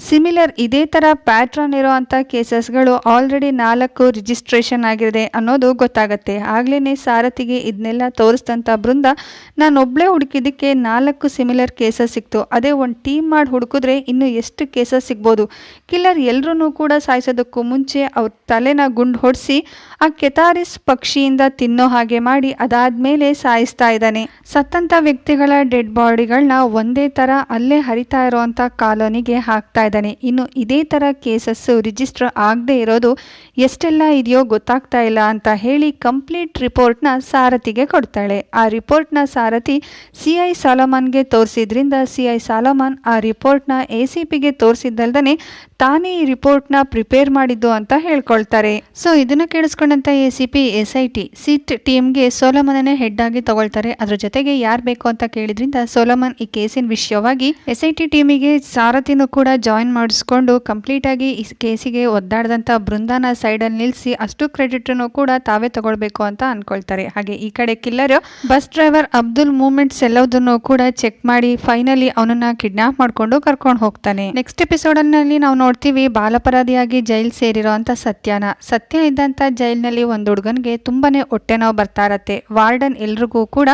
ಸಿಮಿಲರ್ ಇದೇ ಥರ ಪ್ಯಾಟ್ರನ್ ಇರೋ ಅಂಥ ಕೇಸಸ್ಗಳು ಆಲ್ರೆಡಿ 4 ರಿಜಿಸ್ಟ್ರೇಷನ್ ಆಗಿರುತ್ತೆ ಅನ್ನೋದು ಗೊತ್ತಾಗುತ್ತೆ. ಆಗ್ಲೇ ಸಾರಥಿಗೆ ಇದನ್ನೆಲ್ಲ ತೋರಿಸಿದಂಥ ಬೃಂದ ನಾನೊಬ್ಬಳೇ ಹುಡುಕಿದ್ದಕ್ಕೆ 4 ಸಿಮಿಲರ್ ಕೇಸಸ್ ಸಿಕ್ತು. ಅದೇ ಒಂದು ಟೀಮ್ ಮಾಡಿ ಹುಡುಕಿದ್ರೆ ಇನ್ನು ಎಷ್ಟು ಕೇಸಸ್ ಸಿಗ್ಬೋದು. ಕಿಲ್ಲರ್ ಎಲ್ಲರೂ ಕೂಡ ಸಾಯಿಸೋದಕ್ಕೂ ಮುಂಚೆ ಅವ್ರ ತಲೆನ ಗುಂಡು ಹೊಡಿಸಿ ಆ ಕೆತಾರಿಸ್ ಪಕ್ಷಿಯಿಂದ ತಿನ್ನೋ ಹಾಗೆ ಮಾಡಿ ಅದಾದ್ಮೇಲೆ ಸಾಯಿಸ್ತಾ ಇದ್ದಾನೆ. ಸತ್ತಂಥ ವ್ಯಕ್ತಿಗಳ ಡೆಡ್ ಬಾಡಿಗಳನ್ನ ಒಂದೇ ಥರ ಅಲ್ಲೇ ಹರಿತಾ ಇರೋವಂಥ ಕಾಲೋನಿಗೆ ಹಾಕ್ತಾ ಇದ್ದಾನೆ. ಇನ್ನು ಇದೇ ಥರ ಕೇಸಸ್ಸು ರಿಜಿಸ್ಟರ್ ಆಗದೆ ಇರೋದು ಎಷ್ಟೆಲ್ಲ ಇದೆಯೋ ಗೊತ್ತಾಗ್ತಾ ಇಲ್ಲ ಅಂತ ಹೇಳಿ ಕಂಪ್ಲೀಟ್ ರಿಪೋರ್ಟ್ನ ಸಾರಥಿಗೆ ಕೊಡ್ತಾಳೆ. ಆ ರಿಪೋರ್ಟ್ನ ಸಾರಥಿ CI ಸಾಲಮನ್ಗೆ ತೋರಿಸಿದ್ರಿಂದ CI ಸಾಲಮನ್ ಆ ರಿಪೋರ್ಟ್ನ ACPಗೆ ತೋರಿಸಿದ್ದಲ್ದೇ ತಾನೇ ಈ ರಿಪೋರ್ಟ್ನ ಪ್ರಿಪೇರ್ ಮಾಡಿದ್ದು ಅಂತ ಹೇಳ್ಕೊಳ್ತಾರೆ. ಸೊ ಇದನ್ನು ಕೇಳಿಸ್ಕೊಂಡಂತ ACP SIT ಸಿಟ್ ಟೀಮ್ಗೆ ಸೋಲಮನ್ನೇ ಹೆಡ್ ಆಗಿ ತಗೊಳ್ತಾರೆ. ಅದ್ರ ಜೊತೆಗೆ ಯಾರು ಬೇಕು ಅಂತ ಕೇಳಿದ್ರಿಂದ ಸೋಲಮನ್ ಈ ಕೇಸಿನ ವಿಷಯವಾಗಿ SIT ಟೀಮಿಗೆ ಸಾರಥಿನೂ ಕೂಡ ಜಾಯಿನ್ ಮಾಡಿಸ್ಕೊಂಡು ಕಂಪ್ಲೀಟ್ ಆಗಿ ಈ ಕೇಸಿಗೆ ಒದ್ದಾಡದಂತ ಬೃಂದಾನ ಸೈಡಲ್ಲಿ ನಿಲ್ಲಿಸಿ ಅಷ್ಟು ಕ್ರೆಡಿಟ್ನು ಕೂಡ ತಾವೇ ತಗೊಳ್ಬೇಕು ಅಂತ ಅನ್ಕೊಳ್ತಾರೆ. ಹಾಗೆ ಈ ಕಡೆ killer bus driver Abdul movements ಎಲ್ಲದನ್ನು ಕೂಡ ಚೆಕ್ ಮಾಡಿ ಫೈನಲಿ ಅವನನ್ನ ಕಿಡ್ನಾಪ್ ಮಾಡ್ಕೊಂಡು ಕರ್ಕೊಂಡು ಹೋಗ್ತಾನೆ. ನೆಕ್ಸ್ಟ್ ಎಪಿಸೋಡ್ ನಲ್ಲಿ ನಾವು ನೋಡ್ತೀವಿ ಬಾಲಪರಾಧಿಯಾಗಿ ಜೈಲ್ ಸೇರಿರೋ ಅಂತ ಸತ್ಯ ಇದ್ದಂತ ಜೈಲ್ನಲ್ಲಿ ಒಂದು ಹುಡುಗನ್ಗೆ ತುಂಬಾನೇ ಹೊಟ್ಟೆ ನೋವು ಬರ್ತಾ ಇರತ್ತೆ. ವಾರ್ಡನ್ ಎಲ್ರಿಗೂ ಕೂಡ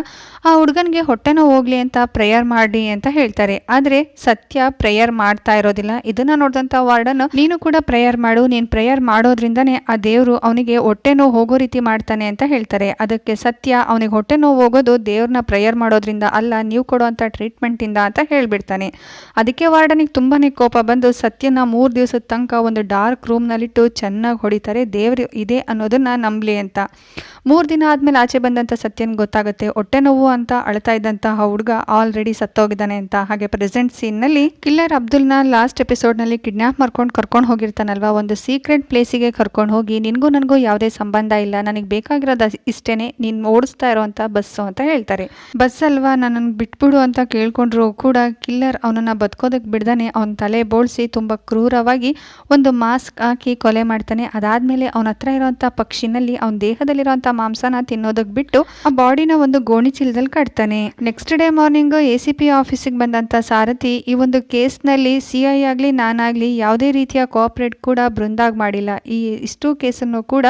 ಆ ಹುಡುಗನ್ಗೆ ಹೊಟ್ಟೆ ನೋವು ಹೋಗ್ಲಿ ಅಂತ ಪ್ರೇಯರ್ ಮಾಡಿ ಅಂತ ಹೇಳ್ತಾರೆ. ಆದ್ರೆ ಸತ್ಯ ಪ್ರೇಯರ್ ಮಾಡ್ತಾ ಇರೋದಿಲ್ಲ. ಇದನ್ನ ನೋಡಿದಂತ ವಾರ್ಡನ್ ನೀನು ಕೂಡ ಪ್ರೇಯರ್ ಮಾಡು, ನೀನ್ ಪ್ರೇಯರ್ ಮಾಡೋದ್ರಿಂದಾನೇ ಆ ದೇವ್ರು ಅವನಿಗೆ ಹೊಟ್ಟೆ ನೋವು ಹೋಗೋ ರೀತಿ ಮಾಡ್ತಾನೆ ಅಂತ ಹೇಳ್ತಾರೆ. ಅದಕ್ಕೆ ಸತ್ಯ ಅವನಿಗೆ ಹೊಟ್ಟೆ ನೋವು ಹೋಗೋದು ದೇವ್ರನ್ನ ಪ್ರೇಯರ್ ಮಾಡೋದ್ರಿಂದ ಅಲ್ಲ, ನೀವು ಕೊಡುವಂಥ ಟ್ರೀಟ್ಮೆಂಟ್ ಇಂದ ಅಂತ ಹೇಳ್ಬಿಡ್ತಾನೆ. ಅದಕ್ಕೆ ವಾರ್ಡನಿಗೆ ತುಂಬಾನೇ ಕೋಪ ಬಂದು ಸತ್ಯನ 3 ದಿವಸದ ತನಕ ಒಂದು ಡಾರ್ಕ್ ರೂಮ್ನಲ್ಲಿಟ್ಟು ಚೆನ್ನಾಗಿ ಹೊಡಿತಾರೆ, ದೇವ್ರು ಇದೆ ಅನ್ನೋದನ್ನ ನಂಬಲಿ ಅಂತ. 3 ದಿನ ಆದ್ಮೇಲೆ ಆಚೆ ಬಂದಂಥ ಸತ್ಯನ್ಗೆ ಗೊತ್ತಾಗುತ್ತೆ ಹೊಟ್ಟೆ ನೋವು ಅಂತ ಅಳ್ತಾ ಇದ್ದಂತಹ ಹುಡುಗ ಆಲ್ರೆಡಿ ಸತ್ತೋಗಿದ್ದಾನೆ ಅಂತ. ಹಾಗೆ ಪ್ರೆಸೆಂಟ್ ಸೀನ್ನಲ್ಲಿ ಕಿಲ್ಲರ್ ಅಬ್ದುಲ್ನ ಲಾಸ್ಟ್ ಎಪಿಸೋಡ್ನಲ್ಲಿ ಕಿಡ್ನಾಪ್ ಮಾಡ್ಕೊಂಡು ಕರ್ಕೊಂಡು ಹೋಗಿರ್ತಾನಲ್ವಾ, ಒಂದು ಸೀಕ್ರೆಟ್ ಪ್ಲೇಸಿಗೆ ಕರ್ಕೊಂಡು ಹೋಗಿ ನಿನಗೂ ನನಗೂ ಯಾವುದೇ ಸಂಬಂಧ ಇಲ್ಲ, ನನಗೆ ಬೇಕಾಗಿರೋದು ಇಷ್ಟೇನೆ, ನೀನು ಓಡಿಸ್ತಾ ಇರೋವಂಥ ಬಸ್ಸು ಅಂತ ಹೇಳ್ತಾರೆ. ಬಸ್ ಅಲ್ವಾ ನನ್ನನ್ನು ಬಿಟ್ಬಿಡು ಅಂತ ಕೇಳ್ಕೊಂಡ್ರು ಕೂಡ ಕಿಲ್ಲರ್ ಅವನನ್ನು ಬದುಕೋದಕ್ಕೆ ಬಿಡ್ದಾನೆ ಅವನ ತಲೆ ಬೋಳ್ಸಿ ತುಂಬ ಕ್ರೂರವಾಗಿ ಒಂದು ಮಾಸ್ಕ್ ಹಾಕಿ ಕೊಲೆ ಮಾಡ್ತಾನೆ. ಅದಾದ್ಮೇಲೆ ಅವನ ಹತ್ರ ಇರೋವಂಥ ಪಕ್ಷಿನಲ್ಲಿ ಅವನ ದೇಹದಲ್ಲಿರೋಂಥ ಮಾಂಸನ ತಿನ್ನೋದಕ್ಕೆ ಬಿಟ್ಟು ಆ ಬಾಡಿನ ಒಂದು ಗೋಣಿ ಚೀಲದಲ್ಲಿ ಕಟ್ತಾನೆ. ನೆಕ್ಸ್ಟ್ ಡೇ ಮಾರ್ನಿಂಗ್ ACP ಆಫೀಸಿಗೆ ಬಂದಂಥ ಸಾರಥಿ ಈ ಒಂದು ಕೇಸ್ನಲ್ಲಿ CI ಆಗಲಿ ನಾನಾಗಲಿ ಯಾವುದೇ ರೀತಿಯ ಕೋಆಪರೇಟ್ ಕೂಡ ಬೃಂದಾಗ ಮಾಡಿಲ್ಲ, ಈ ಇಷ್ಟು ಕೇಸನ್ನು ಕೂಡ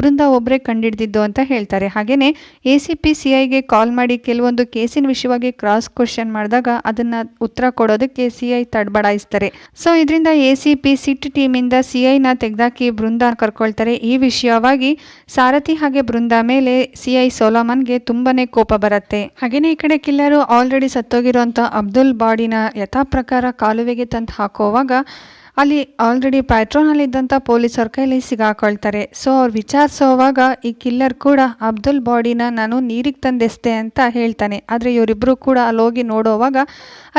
ಬೃಂದ ಒಬ್ಬರೇ ಕಂಡಿಡ್ದಿದ್ದು ಅಂತ ಹೇಳ್ತಾರೆ. ಹಾಗೇನೆ ACP CIಗೆ ಕಾಲ್ ಮಾಡಿ ಕೆಲವೊಂದು ಕೇಸಿನ ವಿಷಯವಾಗಿ ಕ್ರಾಸ್ ಕ್ವಶನ್ ಮಾಡಿದಾಗ ಅದನ್ನ ಉತ್ತರ ಕೊಡೋದಕ್ಕೆ CI ತಡಬಡಾಯಿಸ್ತಾರೆ. ಸೊ ಇದರಿಂದ ACP ಸಿಟ್ ಟೀಮಿಂದ CIನ ತೆಗೆದಾಕಿ ಬೃಂದ ಕರ್ಕೊಳ್ತಾರೆ. ಈ ವಿಷಯವಾಗಿ ಸಾರಥಿ ಹಾಗೆ ಬೃಂದ ಮೇಲೆ CI ಸೋಲಮನ್ಗೆ ತುಂಬಾನೇ ಕೋಪ ಬರುತ್ತೆ. ಹಾಗೇನೆ ಈ ಕಡೆ ಕಿಲ್ಲರು ಆಲ್ರೆಡಿ ಸತ್ತೋಗಿರುವಂತ ಅಬ್ದುಲ್ ಬಾಡಿನ ಯಥಾ ಪ್ರಕಾರ ಕಾಲುವೆಗೆ ತಂದು ಹಾಕೋವಾಗ ಅಲ್ಲಿ ಆಲ್ರೆಡಿ ಪ್ಯಾಟ್ರೋನಲ್ಲಿ ಇದ್ದಂಥ ಪೊಲೀಸರ ಕೈಲಿ ಸಿಗಾಕೊಳ್ತಾರೆ. ಸೊ ಅವ್ರು ವಿಚಾರಿಸೋವಾಗ ಈ ಕಿಲ್ಲರ್ ಕೂಡ ಅಬ್ದುಲ್ ಬಾಡಿನ ನಾನು ನೀರಿಗೆ ತಂದೆಸ್ದೆ ಅಂತ ಹೇಳ್ತಾನೆ. ಆದರೆ ಇವರಿಬ್ಬರು ಕೂಡ ಅಲ್ಲಿ ಹೋಗಿ ನೋಡೋವಾಗ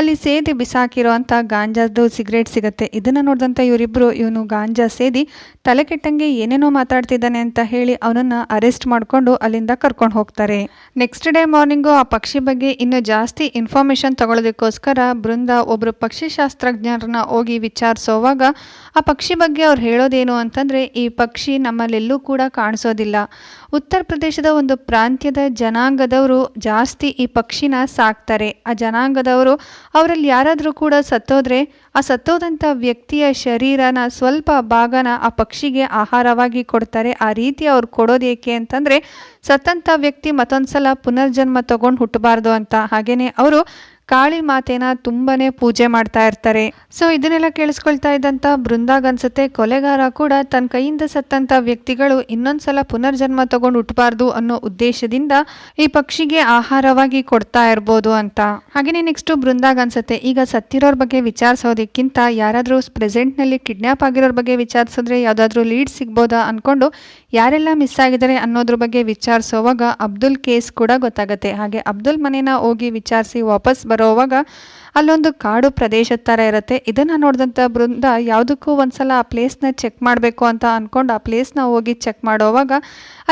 ಅಲ್ಲಿ ಸೇದಿ ಬಿಸಾಕಿರೋ ಅಂಥ ಗಾಂಜಾದು ಸಿಗರೇಟ್ ಸಿಗುತ್ತೆ. ಇದನ್ನು ನೋಡಿದಂಥ ಇವರಿಬ್ಬರು ಇವನು ಗಾಂಜಾ ಸೇದಿ ತಲೆ ಕೆಟ್ಟಂಗೆ ಏನೇನೋ ಮಾತಾಡ್ತಿದ್ದಾನೆ ಅಂತ ಹೇಳಿ ಅವನನ್ನು ಅರೆಸ್ಟ್ ಮಾಡಿಕೊಂಡು ಅಲ್ಲಿಂದ ಕರ್ಕೊಂಡು ಹೋಗ್ತಾರೆ. ನೆಕ್ಸ್ಟ್ ಡೇ ಮಾರ್ನಿಂಗು ಆ ಪಕ್ಷಿ ಬಗ್ಗೆ ಇನ್ನೂ ಜಾಸ್ತಿ ಇನ್ಫಾರ್ಮೇಷನ್ ತಗೊಳ್ಳೋದಕ್ಕೋಸ್ಕರ ಬೃಂದ ಒಬ್ಬರು ಪಕ್ಷಿಶಾಸ್ತ್ರಜ್ಞರನ್ನ ಹೋಗಿ ವಿಚಾರಿಸೋವಾಗ ಆ ಪಕ್ಷಿ ಬಗ್ಗೆ ಅವ್ರು ಹೇಳೋದೇನು ಅಂತಂದರೆ, ಈ ಪಕ್ಷಿ ನಮ್ಮಲ್ಲೆಲ್ಲೂ ಕೂಡ ಕಾಣಿಸೋದಿಲ್ಲ. ಉತ್ತರ ಪ್ರದೇಶದ ಒಂದು ಪ್ರಾಂತ್ಯದ ಜನಾಂಗದವರು ಜಾಸ್ತಿ ಈ ಪಕ್ಷಿನ ಸಾಕ್ತಾರೆ. ಆ ಜನಾಂಗದವರು ಅವರಲ್ಲಿ ಯಾರಾದರೂ ಕೂಡ ಸತ್ತೋದ್ರೆ ಆ ಸತ್ತೋದಂಥ ವ್ಯಕ್ತಿಯ ಶರೀರನ ಸ್ವಲ್ಪ ಭಾಗನ ಆ ಪಕ್ಷಿಗೆ ಆಹಾರವಾಗಿ ಕೊಡ್ತಾರೆ. ಆ ರೀತಿ ಅವ್ರು ಕೊಡೋದು ಏಕೆ ಅಂತಂದರೆ ಸತ್ತಂಥ ವ್ಯಕ್ತಿ ಮತ್ತೊಂದು ಸಲ ಪುನರ್ಜನ್ಮ ತಗೊಂಡು ಹುಟ್ಟಬಾರ್ದು ಅಂತ. ಹಾಗೆಯೇ ಅವರು ಕಾಳಿ ಮಾತೆನ ತುಂಬಾನೇ ಪೂಜೆ ಮಾಡ್ತಾ ಇರ್ತಾರೆ. ಸೊ ಇದನ್ನೆಲ್ಲ ಕೇಳಿಸ್ಕೊಳ್ತಾ ಇದ್ದಂತ ಬೃಂದಾಗನ್ಸುತ್ತೆ ಕೊಲೆಗಾರ ಕೂಡ ತನ್ನ ಕೈಯಿಂದ ಸತ್ತಂತ ವ್ಯಕ್ತಿಗಳು ಇನ್ನೊಂದ್ಸಲ ಪುನರ್ಜನ್ಮ ತಗೊಂಡು ಹುಟ್ಟಬಾರ್ದು ಅನ್ನೋ ಉದ್ದೇಶದಿಂದ ಈ ಪಕ್ಷಿಗೆ ಆಹಾರವಾಗಿ ಕೊಡ್ತಾ ಇರ್ಬೋದು ಅಂತ. ಹಾಗೇನೆ ನೆಕ್ಸ್ಟ್ ಬೃಂದಾಗನ್ಸುತ್ತೆ ಈಗ ಸತ್ತಿರೋರ್ ಬಗ್ಗೆ ವಿಚಾರಿಸೋದಕ್ಕಿಂತ ಯಾರಾದ್ರೂ ಪ್ರೆಸೆಂಟ್ ನಲ್ಲಿ ಕಿಡ್ನಾಪ್ ಆಗಿರೋರ್ ಬಗ್ಗೆ ವಿಚಾರಿಸಿದ್ರೆ ಯಾವ್ದಾದ್ರು ಲೀಡ್ ಸಿಗ್ಬೋದಾ ಅನ್ಕೊಂಡು ಯಾರೆಲ್ಲ ಮಿಸ್ ಆಗಿದ್ದಾರೆ ಅನ್ನೋದ್ರ ಬಗ್ಗೆ ವಿಚಾರಿಸೋವಾಗ ಅಬ್ದುಲ್ ಕೇಸ್ ಕೂಡ ಗೊತ್ತಾಗುತ್ತೆ. ಹಾಗೆ ಅಬ್ದುಲ್ ಮನೇನ ಹೋಗಿ ವಿಚಾರಿಸಿ ವಾಪಸ್ ಬರೋವಾಗ ಅಲ್ಲೊಂದು ಕಾಡು ಪ್ರದೇಶದ ಥರ ಇರುತ್ತೆ. ಇದನ್ನು ನೋಡಿದಂಥ ಬೃಂದ ಯಾವುದಕ್ಕೂ ಒಂದ್ಸಲ ಆ ಪ್ಲೇಸ್ನ ಚೆಕ್ ಮಾಡಬೇಕು ಅಂತ ಅಂದ್ಕೊಂಡು ಆ ಪ್ಲೇಸ್ನ ಹೋಗಿ ಚೆಕ್ ಮಾಡೋವಾಗ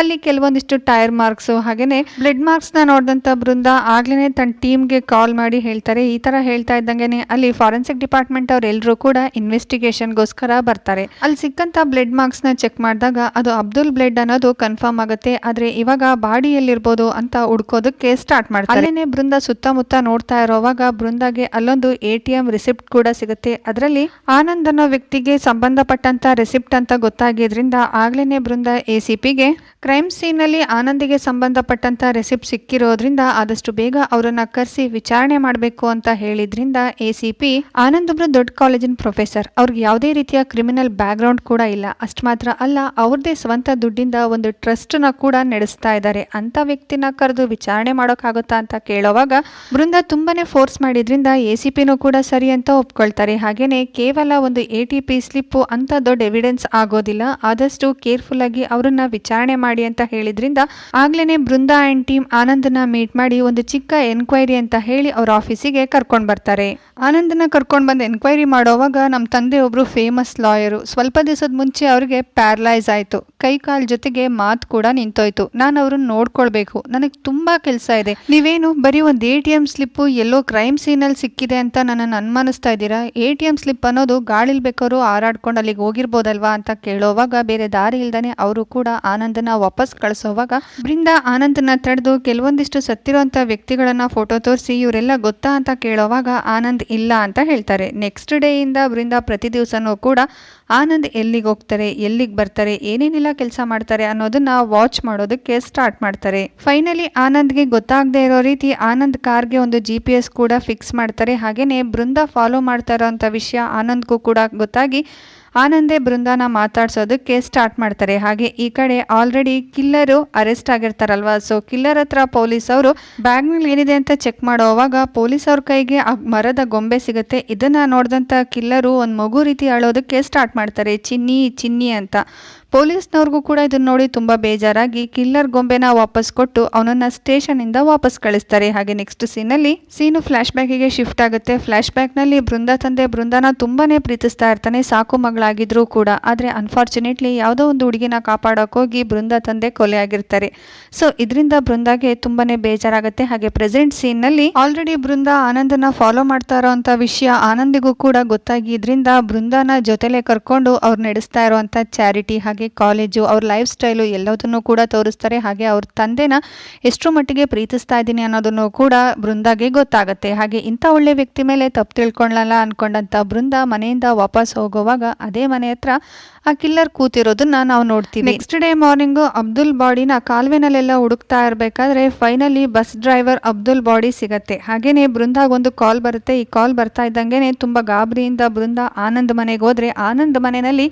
ಅಲ್ಲಿ ಕೆಲವೊಂದಿಷ್ಟು ಟೈರ್ ಮಾರ್ಕ್ಸು ಹಾಗೆಯೇ ಬ್ಲಡ್ ಮಾರ್ಕ್ಸ್ನ ನೋಡಿದಂಥ ಬೃಂದ ಆಗ್ಲೇ ತನ್ನ ಟೀಮ್ಗೆ ಕಾಲ್ ಮಾಡಿ ಹೇಳ್ತಾರೆ. ಈ ಥರ ಹೇಳ್ತಾ ಇದ್ದಂಗೆ ಅಲ್ಲಿ ಫಾರೆನ್ಸಿಕ್ ಡಿಪಾರ್ಟ್ಮೆಂಟ್ ಅವರೆಲ್ಲರೂ ಕೂಡ ಇನ್ವೆಸ್ಟಿಗೇಷನ್ಗೋಸ್ಕರ ಬರ್ತಾರೆ. ಅಲ್ಲಿ ಸಿಕ್ಕಂಥ ಬ್ಲಡ್ ಮಾರ್ಕ್ಸ್ನ ಚೆಕ್ ಮಾಡಿದಾಗ ಅದು ಅಬ್ದುಲ್ ಬ್ಲಡ್ ಅನ್ನೋದು ಕನ್ಫರ್ಮ್ ಆಗುತ್ತೆ. ಆದರೆ ಇವಾಗ ಬಾಡಿ ಎಲ್ಲಿರ್ಬೋದು ಅಂತ ಹುಡ್ಕೋದಕ್ಕೆ ಸ್ಟಾರ್ಟ್ ಮಾಡ್ತಾರೆ. ಅಲ್ಲೇನೆ ಬೃಂದ ಸುತ್ತಮುತ್ತ ನೋಡ್ತಾ ಇರೋವಾಗ ಬೃಂದಾಗೆ ಅಲ್ಲೊಂದು ATM ರಿಸಿಪ್ಟ್ ಕೂಡ ಸಿಗುತ್ತೆ. ಅದರಲ್ಲಿ ಆನಂದ್ ಅನ್ನೋ ವ್ಯಕ್ತಿಗೆ ಸಂಬಂಧಪಟ್ಟಂತ ರಿಸಿಪ್ಟ್ ಅಂತ ಗೊತ್ತಾಗಿದ್ರಿಂದ ಆಗ್ಲೇನೆ ಬೃಂದ ACPಗೆ ಕ್ರೈಮ್ ಸೀನ್ ನಲ್ಲಿ ಆನಂದಿಗೆ ಸಂಬಂಧಪಟ್ಟಂತ ರೆಸಿಪ್ಟ್ ಸಿಕ್ಕಿರೋದ್ರಿಂದ ಆದಷ್ಟು ಬೇಗ ಅವರನ್ನ ಕರೆಸಿ ವಿಚಾರಣೆ ಮಾಡಬೇಕು ಅಂತ ಹೇಳಿದ್ರಿಂದ ACP ಆನಂದ್ ಒಬ್ರು ದೊಡ್ಡ ಕಾಲೇಜಿನ ಪ್ರೊಫೆಸರ್, ಅವ್ರಿಗೆ ಯಾವುದೇ ರೀತಿಯ ಕ್ರಿಮಿನಲ್ ಬ್ಯಾಕ್ ಗ್ರೌಂಡ್ ಕೂಡ ಇಲ್ಲ. ಅಷ್ಟು ಮಾತ್ರ ಅಲ್ಲ, ಅವ್ರದೇ ಸ್ವಂತ ದುಡ್ಡಿಂದ ಒಂದು ಟ್ರಸ್ಟ್ ನ ಕೂಡ ನಡೆಸ್ತಾ ಇದ್ದಾರೆ. ಅಂತ ವ್ಯಕ್ತಿನ ಕರೆದು ವಿಚಾರಣೆ ಮಾಡೋಕ್ಕಾಗುತ್ತಾ ಅಂತ ಕೇಳೋವಾಗ ಬೃಂದ ತುಂಬಾನೇ ಫೋರ್ಸ್ ಮಾಡಿದ್ರಿಂದ ACPನೂ ಕೂಡ ಸರಿ ಅಂತ ಒಪ್ಕೊಳ್ತಾರೆ. ಹಾಗೇನೆ ಕೇವಲ ಒಂದು ATP ಸ್ಲಿಪ್ ಅಂತ ದೊಡ್ಡ ಎವಿಡೆನ್ಸ್ ಆಗೋದಿಲ್ಲ, ಆದಷ್ಟು ಕೇರ್ಫುಲ್ ಆಗಿ ಅವರನ್ನ ವಿಚಾರಣೆ ಮಾಡಿ ಅಂತ ಹೇಳಿದ್ರಿಂದ ಆಗ್ಲೇನೆ ಬೃಂದ ಅಂಡ್ ಟೀಮ್ ಆನಂದನ ಮೀಟ್ ಮಾಡಿ ಒಂದು ಚಿಕ್ಕ ಎನ್ಕ್ವೈರಿ ಅಂತ ಹೇಳಿ ಅವ್ರ ಆಫೀಸಿಗೆ ಕರ್ಕೊಂಡ್ ಬರ್ತಾರೆ. ಆನಂದನ ಕರ್ಕೊಂಡ್ ಬಂದು ಎನ್ಕ್ವೈರಿ ಮಾಡೋವಾಗ ನಮ್ಮ ತಂದೆ ಒಬ್ರು ಫೇಮಸ್ ಲಾಯರು. ಸ್ವಲ್ಪ ದಿವಸದ ಮುಂಚೆ ಅವ್ರಿಗೆ ಪ್ಯಾರಲೈಸ್ ಆಯ್ತು, ಕೈ ಕಾಲ್ ಜೊತೆಗೆ ಮಾತು ಕೂಡ ನಿಂತೋಯ್ತು. ನಾನು ಅವ್ರನ್ನ ನೋಡ್ಕೊಳ್ಬೇಕು, ನನಗೆ ತುಂಬಾ ಕೆಲಸ ಇದೆ. ನೀವೇನು ಬರೀ ಒಂದು ATM ಸ್ಲಿಪ್ ಎಲ್ಲೋ ಕ್ರೈಮ್ ಸೀನಲ್ಲಿ ಸಿಕ್ಕಿದೆ ಅಂತ ನನ್ನನ್ನು ಅನುಮಾನಿಸ್ತಾ ಇದ್ದೀರಾ? ATM ಸ್ಲಿಪ್ ಅನ್ನೋದು ಗಾಳಿಲ್ ಬೇಕಾದ್ರು ಹಾರಾಡ್ಕೊಂಡು ಅಲ್ಲಿಗೆ ಹೋಗಿರ್ಬೋದಲ್ವಾ ಅಂತ ಕೇಳೋವಾಗ ಬೇರೆ ದಾರಿ ಇಲ್ದಾನೆ ಅವರು ಕೂಡ ಆನಂದನ ವಾಪಸ್ ಕಳಿಸೋವಾಗ ಬೃಂದ ಆನಂದನ ತಡೆದು ಕೆಲವೊಂದಿಷ್ಟು ಸತ್ತಿರೋಂಥ ವ್ಯಕ್ತಿಗಳನ್ನ ಫೋಟೋ ತೋರಿಸಿ ಇವರೆಲ್ಲ ಗೊತ್ತಾ ಅಂತ ಕೇಳೋವಾಗ ಆನಂದ್ ಇಲ್ಲ ಅಂತ ಹೇಳ್ತಾರೆ. ನೆಕ್ಸ್ಟ್ ಡೇ ಇಂದ ಬೃಂದ ಪ್ರತಿ ದಿವಸನೂ ಕೂಡ ಆನಂದ್ ಎಲ್ಲಿಗೆ ಹೋಗ್ತಾರೆ, ಎಲ್ಲಿಗೆ ಬರ್ತಾರೆ, ಏನೇನೆಲ್ಲ ಕೆಲಸ ಮಾಡ್ತಾರೆ ಅನ್ನೋದನ್ನ ವಾಚ್ ಮಾಡೋದಕ್ಕೆ ಸ್ಟಾರ್ಟ್ ಮಾಡ್ತಾರೆ. ಫೈನಲಿ ಆನಂದ್ಗೆ ಗೊತ್ತಾಗದೆ ಇರೋ ರೀತಿ ಆನಂದ್ ಕಾರ್ಗೆ ಒಂದು GPS ಕೂಡ ಫಿಕ್ಸ್ ಮಾಡ್ತಾರೆ. ಹಾಗೇನೆ ಬೃಂದ ಫಾಲೋ ಮಾಡ್ತಾ ಇರೋಂಥ ವಿಷಯ ಆನಂದ್ಗೂ ಕೂಡ ಗೊತ್ತಾಗಿ ಆನಂದೇ ಬೃಂದಾನ ಮಾತಾಡ್ಸೋದಕ್ಕೆ ಸ್ಟಾರ್ಟ್ ಮಾಡ್ತಾರೆ. ಹಾಗೆ ಈ ಕಡೆ ಆಲ್ರೆಡಿ ಕಿಲ್ಲರು ಅರೆಸ್ಟ್ ಆಗಿರ್ತಾರಲ್ವಾ, ಸೊ ಕಿಲ್ಲರ್ ಹತ್ರ ಪೊಲೀಸ್ ಅವರು ಬ್ಯಾಗ್ ನಲ್ಲಿ ಏನಿದೆ ಅಂತ ಚೆಕ್ ಮಾಡೋವಾಗ ಪೊಲೀಸ್ ಅವ್ರ ಕೈಗೆ ಆ ಮರದ ಗೊಂಬೆ ಸಿಗುತ್ತೆ. ಇದನ್ನ ನೋಡಿದಂತ ಕಿಲ್ಲರು ಒಂದು ಮಗು ರೀತಿ ಅಳೋದಕ್ಕೆ ಸ್ಟಾರ್ಟ್ ಮಾಡ್ತಾರೆ, ಚಿನ್ನಿ ಚಿನ್ನಿ ಅಂತ. ಪೊಲೀಸ್ನವ್ರಿಗೂ ಕೂಡ ಇದನ್ನ ನೋಡಿ ತುಂಬಾ ಬೇಜಾರಾಗಿ ಕಿಲ್ಲರ್ ಗೊಂಬೆನ ವಾಪಸ್ ಕೊಟ್ಟು ಅವನನ್ನ ಸ್ಟೇಷನ್ ಇಂದ ವಾಪಸ್ ಕಳಿಸ್ತಾರೆ. ಹಾಗೆ ನೆಕ್ಸ್ಟ್ ಸೀನು ಫ್ಲಾಶ್ ಬ್ಯಾಕಿಗೆ ಶಿಫ್ಟ್ ಆಗುತ್ತೆ. ಫ್ಲಾಶ್ ಬ್ಯಾಕ್ ನಲ್ಲಿ ಬೃಂದ ತಂದೆ ಬೃಂದಾನ ತುಂಬಾನೇ ಪ್ರೀತಿಸ್ತಾ ಇರ್ತಾನೆ, ಸಾಕು ಮಗಳಾಗಿದ್ರು ಕೂಡ. ಆದ್ರೆ ಅನ್ಫಾರ್ಚುನೇಟ್ಲಿ ಯಾವುದೋ ಒಂದು ಹುಡುಗಿನ ಕಾಪಾಡೋಕೆ ಹೋಗಿ ಬೃಂದ ತಂದೆ ಕೊಲೆ ಆಗಿರ್ತಾರೆ. ಸೊ ಇದರಿಂದ ಬೃಂದಾಗೆ ತುಂಬಾನೇ ಬೇಜಾರಾಗುತ್ತೆ. ಹಾಗೆ ಪ್ರೆಸೆಂಟ್ ಸೀನ್ ನಲ್ಲಿ ಆಲ್ರೆಡಿ ಬೃಂದ ಆನಂದನ ಫಾಲೋ ಮಾಡ್ತಾ ಇರೋಂಥ ವಿಷಯ ಆನಂದಿಗೂ ಕೂಡ ಗೊತ್ತಾಗಿದ್ರಿಂದ ಬೃಂದಾನ ಜೊತೆಲೆ ಕರ್ಕೊಂಡು ಅವ್ರು ನಡೆಸ್ತಾ ಇರುವಂತ ಚಾರಿಟಿ ಹಾಗೆ ಕಾಲೇಜು ಅವ್ರ ಲೈಫ್ ಸ್ಟೈಲು ಎಲ್ಲದನ್ನು ಕೂಡ ತೋರಿಸ್ತಾರೆ. ಹಾಗೆ ಅವ್ರ ತಂದೆನ ಎಷ್ಟು ಮಟ್ಟಿಗೆ ಪ್ರೀತಿಸ್ತಾ ಇದ್ದೀನಿ ಅನ್ನೋದನ್ನು ಕೂಡ ಬೃಂದಾಗೆ ಗೊತ್ತಾಗುತ್ತೆ. ಹಾಗೆ ಇಂಥ ಒಳ್ಳೆ ವ್ಯಕ್ತಿ ಮೇಲೆ ತಪ್ಪು ತಿಳ್ಕೊಳ್ಳಲ್ಲ ಅನ್ಕೊಂಡಂತ ಬೃಂದ ಮನೆಯಿಂದ ವಾಪಸ್ ಹೋಗುವಾಗ ಅದೇ ಮನೆ ಹತ್ರ ಆ ಕಿಲ್ಲರ್ ಕೂತಿರೋದನ್ನ ನಾವು ನೋಡ್ತೀವಿ. ನೆಕ್ಸ್ಟ್ ಡೇ ಮಾರ್ನಿಂಗು ಅಬ್ದುಲ್ ಬಾಡಿನ ಕಾಲುವೆನಲ್ಲೆಲ್ಲ ಹುಡುಕ್ತಾ ಇರಬೇಕಾದ್ರೆ finally bus driver Abdul body ಸಿಗತ್ತೆ. ಹಾಗೇನೆ ಬೃಂದಾಗ್ ಒಂದು ಕಾಲ್ ಬರುತ್ತೆ. ಈ ಕಾಲ್ ಬರ್ತಾ ಇದ್ದಂಗೆನೆ ತುಂಬಾ ಗಾಬರಿಯಿಂದ ಬೃಂದ ಆನಂದ್ ಮನೆಗೆ ಹೋದ್ರೆ ಆನಂದ್ ಮನೆಯಲ್ಲಿ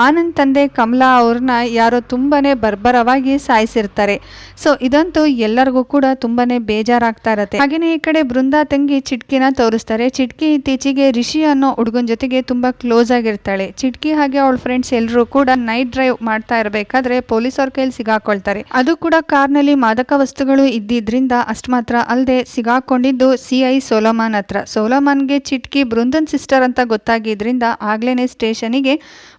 ಆನಂದ್ ತಂದೆ ಕಮಲಾ ಅವ್ರನ್ನ ಯಾರೋ ತುಂಬಾನೇ ಬರ್ಬರವಾಗಿ ಸಾಯಿಸಿರ್ತಾರೆ. ಸೊ ಇದಂತೂ ಎಲ್ಲರಿಗೂ ಕೂಡ ತುಂಬಾನೇ ಬೇಜಾರಾಗ್ತಾ ಇರತ್ತೆ. ಹಾಗೇನೆ ಈ ಕಡೆ ಬೃಂದಾ ತಂಗಿ ಚಿಟ್ಕಿನ ತೋರಿಸ್ತಾರೆ. ಚಿಟ್ಕಿ ಇತ್ತೀಚೆಗೆ ರಿಷಿ ಅನ್ನೋ ಹುಡುಗನ ಜೊತೆಗೆ ತುಂಬಾ ಕ್ಲೋಸ್ ಆಗಿರ್ತಾಳೆ. ಚಿಟ್ಕಿ ಹಾಗೆ ಅವಳ ಫ್ರೆಂಡ್ಸ್ ಎಲ್ಲರೂ ಕೂಡ ನೈಟ್ ಡ್ರೈವ್ ಮಾಡ್ತಾ ಇರಬೇಕಾದ್ರೆ ಪೊಲೀಸ್ ಅವ್ರ ಕೈಲಿ ಸಿಗಾಕೊಳ್ತಾರೆ. ಅದು ಕೂಡ ಕಾರ್ನಲ್ಲಿ ಮಾದಕ ವಸ್ತುಗಳು ಇದ್ದಿದ್ರಿಂದ ಅಷ್ಟು ಮಾತ್ರ ಅಲ್ಲದೆ ಸಿಗಾಕೊಂಡಿದ್ದು CI ಸೋಲೋಮಾನ್ ಹತ್ರ. ಸೋಲೋಮಾನ್ಗೆ ಚಿಟ್ಕಿ ಬೃಂದನ್ ಸಿಸ್ಟರ್ ಅಂತ ಗೊತ್ತಾಗಿದ್ರಿಂದ ಆಗ್ಲೇನೆ ಸ್ಟೇಷನಿಗೆ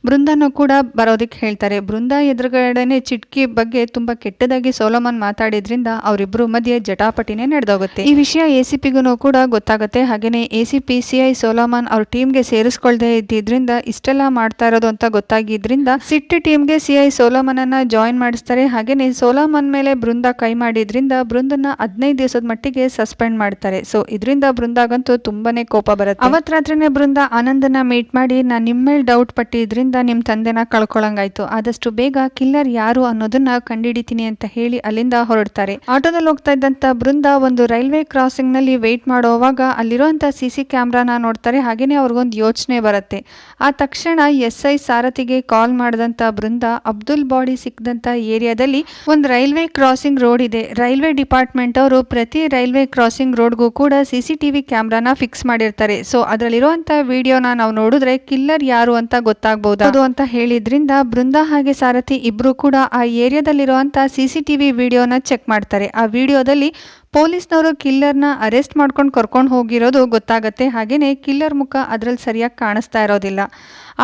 ಬೃಂದನ್ನು ಕೂಡ ಬರೋದಕ್ಕೆ ಹೇಳ್ತಾರೆ. ಬೃಂದ ಎದುರುಗಡೆನೆ ಚಿಟ್ಕಿ ಬಗ್ಗೆ ತುಂಬಾ ಕೆಟ್ಟದಾಗಿ ಸೋಲೋಮಾನ್ ಮಾತಾಡಿದ್ರಿಂದ ಅವರಿಬ್ರು ಮಧ್ಯೆ ಜಟಾಪಟಿನೇ ನಡೆದೋಗುತ್ತೆ. ಈ ವಿಷಯ ACPಗೂ ಕೂಡ ಗೊತ್ತಾಗುತ್ತೆ. ಹಾಗೇನೆ ACP CI ಸೋಲೋಮಾನ್ ಅವ್ರ ಟೀಮ್ಗೆ ಸೇರಿಸ್ಕೊಳ್ದೆ ಇದ್ದಿದ್ರಿಂದ ಇಷ್ಟೆಲ್ಲ ಮಾಡ್ತಾ ಇರೋದು ಅಂತ ಗೊತ್ತಾಗಿ ಆಗಿದ್ರಿಂದ ಸಿಟ್ಟು ಟೀಮ್ಗೆ ಸಿಐ ಸೋಲೋಮನ್ ಅನ್ನ ಜಾಯಿನ್ ಮಾಡಿಸ್ತಾರೆ. ಹಾಗೇನೆ ಸೋಲೋಮನ್ ಮೇಲೆ ಬೃಂದಾ ಕೈ ಮಾಡಿದ್ರಿಂದ ಬೃಂದನ್ನ 15 ದಿವಸದ ಮಟ್ಟಿಗೆ ಸಸ್ಪೆಂಡ್ ಮಾಡ್ತಾರೆ. ಸೊ ಇದರಿಂದ ಬೃಂದಾಗಂತೂ ತುಂಬಾನೇ ಕೋಪ ಬರುತ್ತೆ. ಅವತ್ ರಾತ್ರಿನೇ ಬೃಂದಾ ಆನಂದನ ಮೀಟ್ ಮಾಡಿ, ನಾನು ನಿಮ್ಮ ಮೇಲೆ ಡೌಟ್ ಪಟ್ಟಿದ್ರಿಂದ ನಿಮ್ಮ ತಂದೆನ ಕಳ್ಕೊಳಂಗಾಯ್ತು, ಆದಷ್ಟು ಬೇಗ ಕಿಲ್ಲರ್ ಯಾರು ಅನ್ನೋದನ್ನ ಕಂಡಿಡಿತೀನಿ ಅಂತ ಹೇಳಿ ಅಲ್ಲಿಂದ ಹೊರಡ್ತಾರೆ. ಆಟೋದಲ್ಲಿ ಹೋಗ್ತಾ ಇದ್ದಂತ ಬೃಂದಾ ಒಂದು ರೈಲ್ವೆ ಕ್ರಾಸಿಂಗ್ ನಲ್ಲಿ ವೇಟ್ ಮಾಡುವಾಗ ಅಲ್ಲಿರುವಂತ ಸಿಸಿ ಕ್ಯಾಮ್ರಾನ ನೋಡ್ತಾರೆ. ಹಾಗೇನೆ ಅವ್ರಿಗೊಂದು ಯೋಚನೆ ಬರುತ್ತೆ. ಆ ತಕ್ಷಣ SI ಸಾರಥಿಗೆ ಕಾಲ್ ಮಾಡಿದಂತ ಬೃಂದಾ ಅಬ್ದುಲ್ ಬಾಡಿ ಸಿಕ್ಕದಂತ ಏರಿಯಾದಲ್ಲಿ ಒಂದು ರೈಲ್ವೆ ಕ್ರಾಸಿಂಗ್ ರೋಡ್ ಇದೆ. ರೈಲ್ವೆ ಡಿಪಾರ್ಟ್ಮೆಂಟ್ ಅವರು ಪ್ರತಿ ರೈಲ್ವೆ ಕ್ರಾಸಿಂಗ್ ರೋಡ್ಗೂ ಕೂಡ CCTV ಕ್ಯಾಮ್ರಾನ ಫಿಕ್ಸ್ ಮಾಡಿರ್ತಾರೆ. ಸೊ ಅದರಲ್ಲಿರುವಂತ ವಿಡಿಯೋನ ನಾವು ನೋಡಿದ್ರೆ ಕಿಲ್ಲರ್ ಯಾರು ಅಂತ ಗೊತ್ತಾಗಬಹುದು ಅಂತ ಹೇಳಿದ್ರಿಂದ ಬೃಂದಾ ಹಾಗೆ ಸಾರಥಿ ಇಬ್ರು ಕೂಡ ಆ ಏರಿಯಾದಲ್ಲಿರುವಂತ CCTV ವಿಡಿಯೋನ ಚೆಕ್ ಮಾಡ್ತಾರೆ. ಆ ವಿಡಿಯೋದಲ್ಲಿ ಪೊಲೀಸ್ನವರು ಕಿಲ್ಲರ್ನ ಅರೆಸ್ಟ್ ಮಾಡ್ಕೊಂಡು ಕರ್ಕೊಂಡು ಹೋಗಿರೋದು ಗೊತ್ತಾಗತ್ತೆ. ಹಾಗೇನೆ ಕಿಲ್ಲರ್ ಮುಖ ಅದರಲ್ಲಿ ಸರಿಯಾಗಿ ಕಾಣಿಸ್ತಾ ಇರೋದಿಲ್ಲ.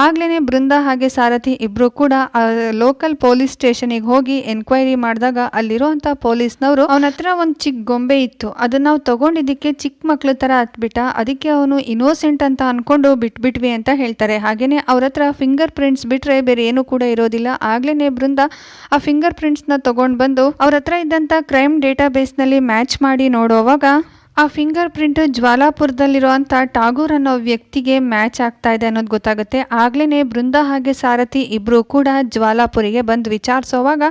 ಆಗ್ಲೇನೆ ಬೃಂದಾ ಹಾಗೆ ಸಾರಥಿ ಇಬ್ರು ಕೂಡ ಲೋಕಲ್ ಪೊಲೀಸ್ ಸ್ಟೇಷನಿಗೆ ಹೋಗಿ ಎನ್ಕ್ವೈರಿ ಮಾಡಿದಾಗ ಅಲ್ಲಿರುವಂತ ಪೊಲೀಸ್ನವರು ಅವನ ಹತ್ರ ಒಂದು ಚಿಕ್ಕ ಗೊಂಬೆ ಇತ್ತು, ಅದನ್ನ ನಾವು ತಗೊಂಡಿದ್ದಕ್ಕೆ ಚಿಕ್ಕ ಮಕ್ಳ ತರ ಹತ್ಬಿಟ್ಟ, ಅದಕ್ಕೆ ಅವನು ಇನೋಸೆಂಟ್ ಅಂತ ಅನ್ಕೊಂಡು ಬಿಟ್ಬಿಟ್ವಿ ಅಂತ ಹೇಳ್ತಾರೆ. ಹಾಗೇನೆ ಅವ್ರ ಹತ್ರ ಫಿಂಗರ್ ಪ್ರಿಂಟ್ಸ್ ಬಿಟ್ರೆ ಬೇರೆ ಏನು ಕೂಡ ಇರೋದಿಲ್ಲ. ಆಗ್ಲೇನೆ ಬೃಂದಾ ಆ ಫಿಂಗರ್ ಪ್ರಿಂಟ್ಸ್ ನ ತಗೊಂಡ್ ಬಂದು ಅವ್ರ ಹತ್ರ ಇದ್ದಂತ ಕ್ರೈಮ್ ಡೇಟಾ ಬೇಸ್ ನಲ್ಲಿ ಮ್ಯಾಚ್ ಮಾಡಿ ನೋಡುವಾಗ ಆ ಫಿಂಗರ್ ಪ್ರಿಂಟ್ ಜ್ವಾಲಾಪುರದಲ್ಲಿರುವಂಥ ಟಾಗೂರ್ ಅನ್ನೋ ವ್ಯಕ್ತಿಗೆ ಮ್ಯಾಚ್ ಆಗ್ತಾ ಇದೆ ಅನ್ನೋದು ಗೊತ್ತಾಗುತ್ತೆ. ಆಗ್ಲೇ ಬೃಂದಾ ಹಾಗೆ ಸಾರಥಿ ಇಬ್ರು ಕೂಡ ಜ್ವಾಲಾಪುರಿಗೆ ಬಂದು ವಿಚಾರಿಸೋವಾಗ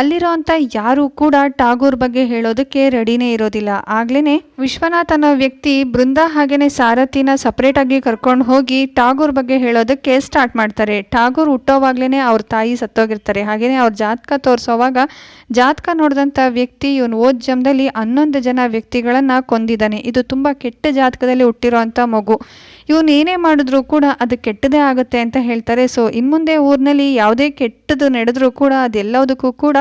ಅಲ್ಲಿರೋಂಥ ಯಾರು ಕೂಡ ಟಾಗೂರ್ ಬಗ್ಗೆ ಹೇಳೋದಕ್ಕೆ ರೆಡಿನೇ ಇರೋದಿಲ್ಲ. ಆಗ್ಲೇ ವಿಶ್ವನಾಥ್ ಅನ್ನೋ ವ್ಯಕ್ತಿ ಬೃಂದಾ ಹಾಗೇನೆ ಸಾರಥಿನ ಸಪ್ರೇಟ್ ಆಗಿ ಕರ್ಕೊಂಡು ಹೋಗಿ ಟಾಗೂರ್ ಬಗ್ಗೆ ಹೇಳೋದಕ್ಕೆ ಸ್ಟಾರ್ಟ್ ಮಾಡ್ತಾರೆ. ಟಾಗೂರ್ ಹುಟ್ಟೋವಾಗ್ಲೇನೆ ಅವ್ರ ತಾಯಿ ಸತ್ತೋಗಿರ್ತಾರೆ. ಹಾಗೇನೆ ಅವ್ರ ಜಾತಕ ತೋರಿಸೋವಾಗ ಜಾತಕ ನೋಡಿದಂಥ ವ್ಯಕ್ತಿ ಇವನು ಓದ್ ಜನ್ಮದಲ್ಲಿ 11 ಜನ ವ್ಯಕ್ತಿಗಳನ್ನ ಕೊಂದಿದ್ದಾನೆ. ಇದು ತುಂಬಾ ಕೆಟ್ಟ ಜಾತಕದಲ್ಲಿ ಹುಟ್ಟಿರೋ ಅಂತ ಮಗು. ಇವನು ಏನೇ ಮಾಡಿದ್ರು ಕೂಡ ಅದು ಕೆಟ್ಟದೇ ಆಗುತ್ತೆ ಅಂತ ಹೇಳ್ತಾರೆ. ಸೊ ಇನ್ಮುಂದೆ ಊರಿನಲ್ಲಿ ಯಾವುದೇ ಕೆಟ್ಟದ್ದು ನಡೆದ್ರೂ ಕೂಡ ಅದೆಲ್ಲದಕ್ಕೂ ಕೂಡ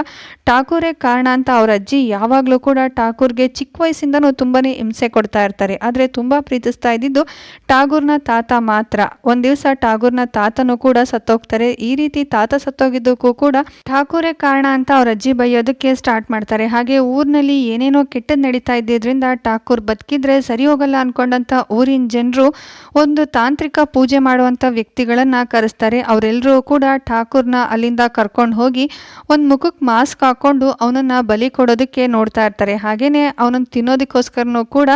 ಠಾಕೂರೇ ಕಾರಣ ಅಂತ ಅವ್ರ ಅಜ್ಜಿ ಯಾವಾಗಲೂ ಕೂಡ ಠಾಕೂರ್ಗೆ ಚಿಕ್ಕ ವಯಸ್ಸಿಂದನೂ ತುಂಬಾನೇ ಹಿಂಸೆ ಕೊಡ್ತಾ ಇರ್ತಾರೆ. ಆದರೆ ತುಂಬಾ ಪ್ರೀತಿಸ್ತಾ ಇದ್ದಿದ್ದು ಠಾಗೂರ್ನ ತಾತ ಮಾತ್ರ. ಒಂದ್ ದಿವಸ ಠಾಗೂರ್ನ ತಾತನೂ ಕೂಡ ಸತ್ತೋಗ್ತಾರೆ. ಈ ರೀತಿ ತಾತ ಸತ್ತೋಗಿದ್ದಕ್ಕೂ ಕೂಡ ಠಾಕೂರೇ ಕಾರಣ ಅಂತ ಅವ್ರ ಅಜ್ಜಿ ಬೈಯೋದಕ್ಕೆ ಸ್ಟಾರ್ಟ್ ಮಾಡ್ತಾರೆ. ಹಾಗೆ ಊರಿನಲ್ಲಿ ಏನೇನೋ ಕೆಟ್ಟದ್ದು ನಡೀತಾ ಇದ್ದಿದ್ರಿಂದ ಠಾಕೂರ್ ಬದುಕಿದ್ರೆ ಸರಿ ಹೋಗಲ್ಲ ಅನ್ಕೊಂಡಂತ ಊರಿನ ಜನರು ಒಂದು ತಾಂತ್ರಿಕ ಪೂಜೆ ಮಾಡುವಂತ ವ್ಯಕ್ತಿಗಳನ್ನ ಕರೆಸ್ತಾರೆ. ಅವರೆಲ್ಲರೂ ಕೂಡ ಠಾಕೂರ್ನ ಅಲ್ಲಿಂದ ಕರ್ಕೊಂಡು ಹೋಗಿ ಒಂದು ಮುಖಕ್ಕೆ ಮಾಸ್ಕ್ ಹಾಕೊಂಡು ಅವನನ್ನ ಬಲಿ ಕೊಡೋದಕ್ಕೆ ನೋಡ್ತಾ ಇರ್ತಾರೆ. ಹಾಗೇನೆ ಅವನನ್ನ ತಿನ್ನೋದಕ್ಕೋಸ್ಕರನೂ ಕೂಡ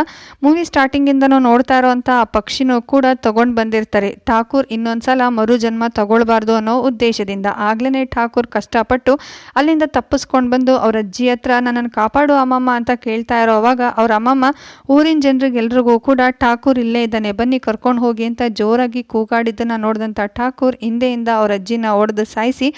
ಮೂವಿ ಸ್ಟಾರ್ಟಿಂಗ್ ಇಂದನೂ ನೋಡ್ತಾ ಇರೋಂಥ ಆ ಪಕ್ಷಿನೂ ಕೂಡ ತಗೊಂಡ್ ಬಂದಿರ್ತಾರೆ. ಠಾಕೂರ್ ಇನ್ನೊಂದ್ಸಲ ಮರು ಜನ್ಮ ತಗೊಳ್ಬಾರ್ದು ಅನ್ನೋ ಉದ್ದೇಶದಿಂದ. ಆಗ್ಲೇನೆ ಠಾಕೂರ್ ಕಷ್ಟಪಟ್ಟು ಅಲ್ಲಿಂದ ತಪ್ಪಿಸ್ಕೊಂಡು ಬಂದು ಅವ್ರ ಅಜ್ಜಿ ಹತ್ರ ನನ್ನನ್ನು ಕಾಪಾಡು ಅಮ್ಮಮ್ಮ ಅಂತ ಕೇಳ್ತಾ ಇರೋವಾಗ ಅವ್ರ ಅಮ್ಮಮ್ಮ ಊರಿನ ಜನರಿಗೆಲ್ರಿಗೂ ಕೂಡ ಠಾಕೂರ್ ಇಲ್ಲೇ ಇದ್ದಾನೆ, ಬನ್ನಿ ಕರ್ಕೊಂಡು ಹೋಗಿ ಅಂತ ಜೋರಾಗಿ ಕೂಗಾಡಿದ್ದನ್ನ ನೋಡಿದಂತ ಠಾಕೂರ್ ಹಿಂದೆಯಿಂದ ಅವ್ರ ಅಜ್ಜಿನ ಹೊಡೆದು ಸಾಯಿಸಿ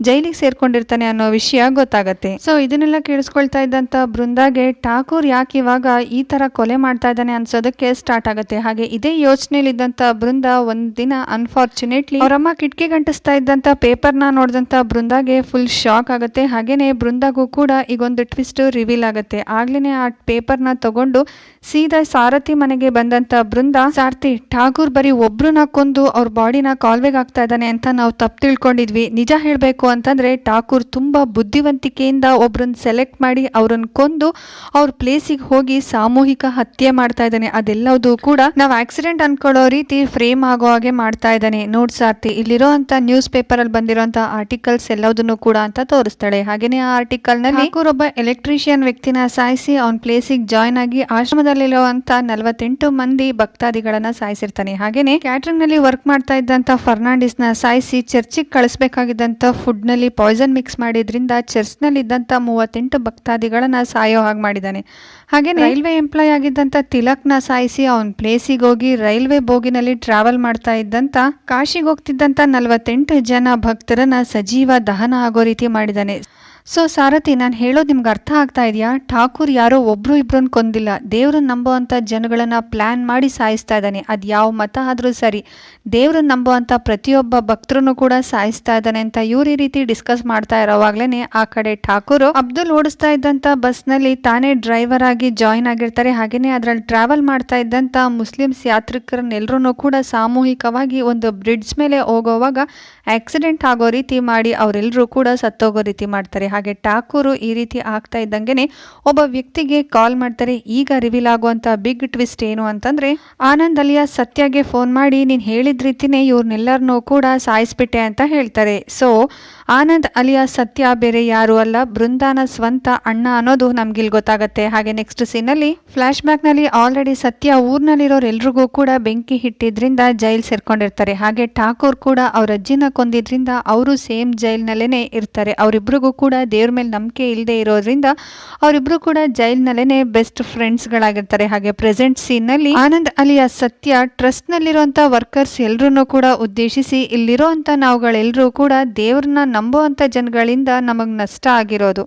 ಜೈಲಿಗೆ ಸೇರ್ಕೊಂಡಿರ್ತಾನೆ ಅನ್ನೋ ವಿಷಯ ಗೊತ್ತಾಗತ್ತೆ. ಸೊ ಇದನ್ನೆಲ್ಲ ಕೇಳಿಸ್ಕೊಳ್ತಾ ಇದ್ದಂತ ಬೃಂದಾಗೆ ಠಾಕೂರ್ ಯಾಕೆ ಇವಾಗ ಈ ತರ ಕೊಲೆ ಮಾಡ್ತಾ ಇದ್ದಾನೆ ಅನ್ಸೋದಕ್ಕೆ ಸ್ಟಾರ್ಟ್ ಆಗುತ್ತೆ. ಹಾಗೆ ಇದೇ ಯೋಚನೆಯಲ್ಲಿದ್ದಂತ ಬೃಂದಾ ಒಂದಿನ ಅನ್ಫಾರ್ಚುನೇಟ್ಲಿ ಅವರಮ್ಮ ಕಿಟಕಿ ಗಂಟಿಸ್ತಾ ಇದ್ದಂತ ಪೇಪರ್ನ ನೋಡಿದಂತ ಬೃಂದಾಗೆ ಫುಲ್ ಶಾಕ್ ಆಗುತ್ತೆ. ಹಾಗೇನೆ ಬೃಂದಾಗೂ ಕೂಡ ಈಗೊಂದು ಟ್ವಿಸ್ಟ್ ರಿವೀಲ್ ಆಗುತ್ತೆ. ಆಗ್ಲೇನೆ ಆ ಪೇಪರ್ನ ತಗೊಂಡು ಸೀದಾ ಸಾರಥಿ ಮನೆಗೆ ಬಂದಂತ ಬೃಂದಾ, ಸಾರಥಿ ಠಾಕೂರ್ ಬರೀ ಒಬ್ರನ್ನ ಕೊಂದು ಅವ್ರ ಬಾಡಿನ ಕಾಲ್ವೆಗೆ ಆಗ್ತಾ ಇದ್ದಾನೆ ಅಂತ ನಾವು ತಪ್ಪು ತಿಳ್ಕೊಂಡಿದ್ವಿ. ನಿಜ ಹೇಳ್ಬೇಕು ಅಂತಂದ್ರೆ ಠಾಕೂರ್ ತುಂಬಾ ಬುದ್ಧಿವಂತಿಕೆಯಿಂದ ಒಬ್ರನ್ನ ಸೆಲೆಕ್ಟ್ ಮಾಡಿ ಅವ್ರನ್ನ ಕೊಂದು ಅವ್ರ ಪ್ಲೇಸಿಗೆ ಹೋಗಿ ಸಾಮೂಹಿಕ ಹತ್ಯೆ ಮಾಡ್ತಾ ಇದ್ದಾನೆ. ಅದೆಲ್ಲವೂ ಕೂಡ ನಾವು ಆಕ್ಸಿಡೆಂಟ್ ಅನ್ಕೊಳ್ಳೋ ರೀತಿ ಫ್ರೇಮ್ ಆಗೋ ಹಾಗೆ ಮಾಡ್ತಾ ಇದ್ದಾನೆ. ನೋಡ್ ಸಾರಥಿ, ಇಲ್ಲಿರೋ ಅಂತ ನ್ಯೂಸ್ ಪೇಪರ್ ಅಲ್ಲಿ ಬಂದಿರೋಂತ ಆರ್ಟಿಕಲ್ಸ್ ಎಲ್ಲದನ್ನು ಕೂಡ ಅಂತ ತೋರಿಸ್ತಾಳೆ. ಹಾಗೇನೆ ಆ ಆರ್ಟಿಕಲ್ ನಲ್ಲಿ ಠಾಕೂರ್ ಒಬ್ಬ ಎಲೆಕ್ಟ್ರಿಷಿಯನ್ ವ್ಯಕ್ತಿನ ಸಾಯಿಸಿ ಅವನ ಪ್ಲೇಸಿಗೆ ಜಾಯ್ನ್ ಆಗಿ ಆಶ್ರಮದಲ್ಲಿರುವಂತ 48 ಮಂದಿ ಭಕ್ತಾದಿಗಳನ್ನ ಸಾಯಿಸಿರ್ತಾನೆ. ಹಾಗೇನೆ ಕ್ಯಾಟರಿಂಗ್ ನಲ್ಲಿ ವರ್ಕ್ ಮಾಡ್ತಾ ಇದ್ದಂತ ಫರ್ನಾಂಡಿಸ್ ನ ಸಾಯಿಸಿ ಚರ್ಚಿಗೆ ಕಳಿಸ್ಬೇಕಾಗಿದ್ದಂತ ಫುಡ್ ನಲ್ಲಿ ಪಾಯ್ಸನ್ ಮಿಕ್ಸ್ ಮಾಡಿದ್ರಿಂದ ಚರ್ಚ್ ನಲ್ಲಿ ಇದ್ದಂತ 38 ಭಕ್ತಾದಿಗಳನ್ನ ಸಾಯೋ ಹಾಗೆ ಮಾಡಿದ್ದಾನೆ. ಹಾಗೆ ರೈಲ್ವೆ ಎಂಪ್ಲಾಯ್ ಆಗಿದ್ದಂತ ತಿಲಕ್ ನ ಸಾಯಿಸಿ ಅವನ್ ಪ್ಲೇಸಿಗೆ ಹೋಗಿ ರೈಲ್ವೆ ಬೋಗಿನಲ್ಲಿ ಟ್ರಾವೆಲ್ ಮಾಡ್ತಾ ಇದ್ದಂತ ಕಾಶಿಗೆ ಹೋಗ್ತಿದ್ದಂತ 48 ಜನ ಭಕ್ತರನ್ನ ಸಜೀವ ದಹನ ಆಗೋ ರೀತಿ ಮಾಡಿದ್ದಾನೆ. ಸೊ ಸಾರಥಿ, ನಾನು ಹೇಳೋದು ನಿಮ್ಗೆ ಅರ್ಥ ಆಗ್ತಾ ಇದೆಯಾ? ಠಾಕೂರ್ ಯಾರೋ ಒಬ್ರು ಇಬ್ರನ್ನ ಕೊಂದಿಲ್ಲ, ದೇವ್ರನ್ನ ನಂಬೋವಂಥ ಜನಗಳನ್ನ ಪ್ಲಾನ್ ಮಾಡಿ ಸಾಯಿಸ್ತಾ ಇದ್ದಾನೆ. ಅದು ಯಾವ ಮತ ಆದ್ರೂ ಸರಿ, ದೇವ್ರನ್ನ ನಂಬೋವಂಥ ಪ್ರತಿಯೊಬ್ಬ ಭಕ್ತರನ್ನು ಕೂಡ ಸಾಯಿಸ್ತಾ ಇದ್ದಾನೆ ಅಂತ ಇವ್ರು ಈ ರೀತಿ ಡಿಸ್ಕಸ್ ಮಾಡ್ತಾ ಇರೋವಾಗ್ಲೇನೆ ಆ ಕಡೆ ಠಾಕೂರ್ ಅಬ್ದುಲ್ ಓಡಿಸ್ತಾ ಇದ್ದಂತ ಬಸ್ ನಲ್ಲಿ ತಾನೇ ಡ್ರೈವರ್ ಆಗಿ ಜಾಯಿನ್ ಆಗಿರ್ತಾರೆ. ಹಾಗೇನೆ ಅದ್ರಲ್ಲಿ ಟ್ರಾವೆಲ್ ಮಾಡ್ತಾ ಇದ್ದಂತ ಮುಸ್ಲಿಮ್ಸ್ ಯಾತ್ರಿಕರನ್ನೆಲ್ಲರೂ ಕೂಡ ಸಾಮೂಹಿಕವಾಗಿ ಒಂದು ಬ್ರಿಡ್ಜ್ ಮೇಲೆ ಹೋಗೋವಾಗ ಆಕ್ಸಿಡೆಂಟ್ ಆಗೋ ರೀತಿ ಮಾಡಿ ಅವರೆಲ್ಲರೂ ಕೂಡ ಸತ್ತೋಗೋ ರೀತಿ ಮಾಡ್ತಾರೆ. ಹಾಗೆ ಠಾಕೂರು ಈ ರೀತಿ ಆಗ್ತಾ ಇದ್ದಂಗೆನೆ ಒಬ್ಬ ವ್ಯಕ್ತಿಗೆ ಕಾಲ್ ಮಾಡ್ತಾರೆ. ಈಗ ರಿವೀಲ್ ಆಗುವಂತ ಬಿಗ್ ಟ್ವಿಸ್ಟ್ ಏನು ಅಂತಂದ್ರೆ, ಆನಂದ್ ಅಲಿಯಾಸ್ ಸತ್ಯಗೆ ಫೋನ್ ಮಾಡಿ ನೀನು ಹೇಳಿದ ರೀತಿನೇ ಇವ್ರನ್ನೆಲ್ಲರನ್ನೂ ಕೂಡ ಸಾಯಿಸ್ಬಿಟ್ಟೆ ಅಂತ ಹೇಳ್ತಾರೆ. ಸೊ ಆನಂದ್ ಅಲಿಯಾಸ್ ಸತ್ಯ ಬೇರೆ ಯಾರು ಅಲ್ಲ, ಬೃಂದಾನ ಸ್ವಂತ ಅಣ್ಣ ಅನ್ನೋದು ನಮ್ಗಿಲ್ ಗೊತ್ತಾಗತ್ತೆ. ಹಾಗೆ ನೆಕ್ಸ್ಟ್ ಸೀನಲ್ಲಿ ಫ್ಲಾಶ್ ಬ್ಯಾಕ್ ನಲ್ಲಿ ಆಲ್ರೆಡಿ ಸತ್ಯ ಊರ್ನಲ್ಲಿರೋರೆಲ್ರಿಗೂ ಕೂಡ ಬೆಂಕಿ ಹಿಟ್ಟಿದ್ರಿಂದ ಜೈಲ್ ಸೇರ್ಕೊಂಡಿರ್ತಾರೆ. ಹಾಗೆ ಠಾಕೂರ್ ಕೂಡ ಅವ್ರ ಅಜ್ಜಿನ ಕೊಂದಿದ್ರಿಂದ ಅವರು ಸೇಮ್ ಜೈಲ್ನಲ್ಲೇನೆ ಇರ್ತಾರೆ. ಅವರಿಬ್ರಿಗೂ ಕೂಡ ದೇವ್ರ ಮೇಲೆ ನಂಬಿಕೆ ಇಲ್ಲದೆ ಇರೋದ್ರಿಂದ ಅವರಿಬ್ರು ಕೂಡ ಜೈಲ್ನಲ್ಲೇನೆ ಬೆಸ್ಟ್ ಫ್ರೆಂಡ್ಸ್ ಗಳಾಗಿರ್ತಾರೆ. ಹಾಗೆ ಪ್ರೆಸೆಂಟ್ ಸೀನ್ ನಲ್ಲಿ ಆನಂದ್ ಅಲಿಯಾಸ್ ಸತ್ಯ ಟ್ರಸ್ಟ್ ನಲ್ಲಿರುವಂತ ವರ್ಕರ್ಸ್ ಎಲ್ರನ್ನೂ ಕೂಡ ಉದ್ದೇಶಿಸಿ, ಇಲ್ಲಿರುವಂತ ನಾವುಗಳೆಲ್ಲರೂ ಕೂಡ ದೇವ್ರನ್ನ ನಂಬುವಂತ ಜನಗಳಿಂದ ನಮಗ್ ನಷ್ಟ ಆಗಿರೋದು,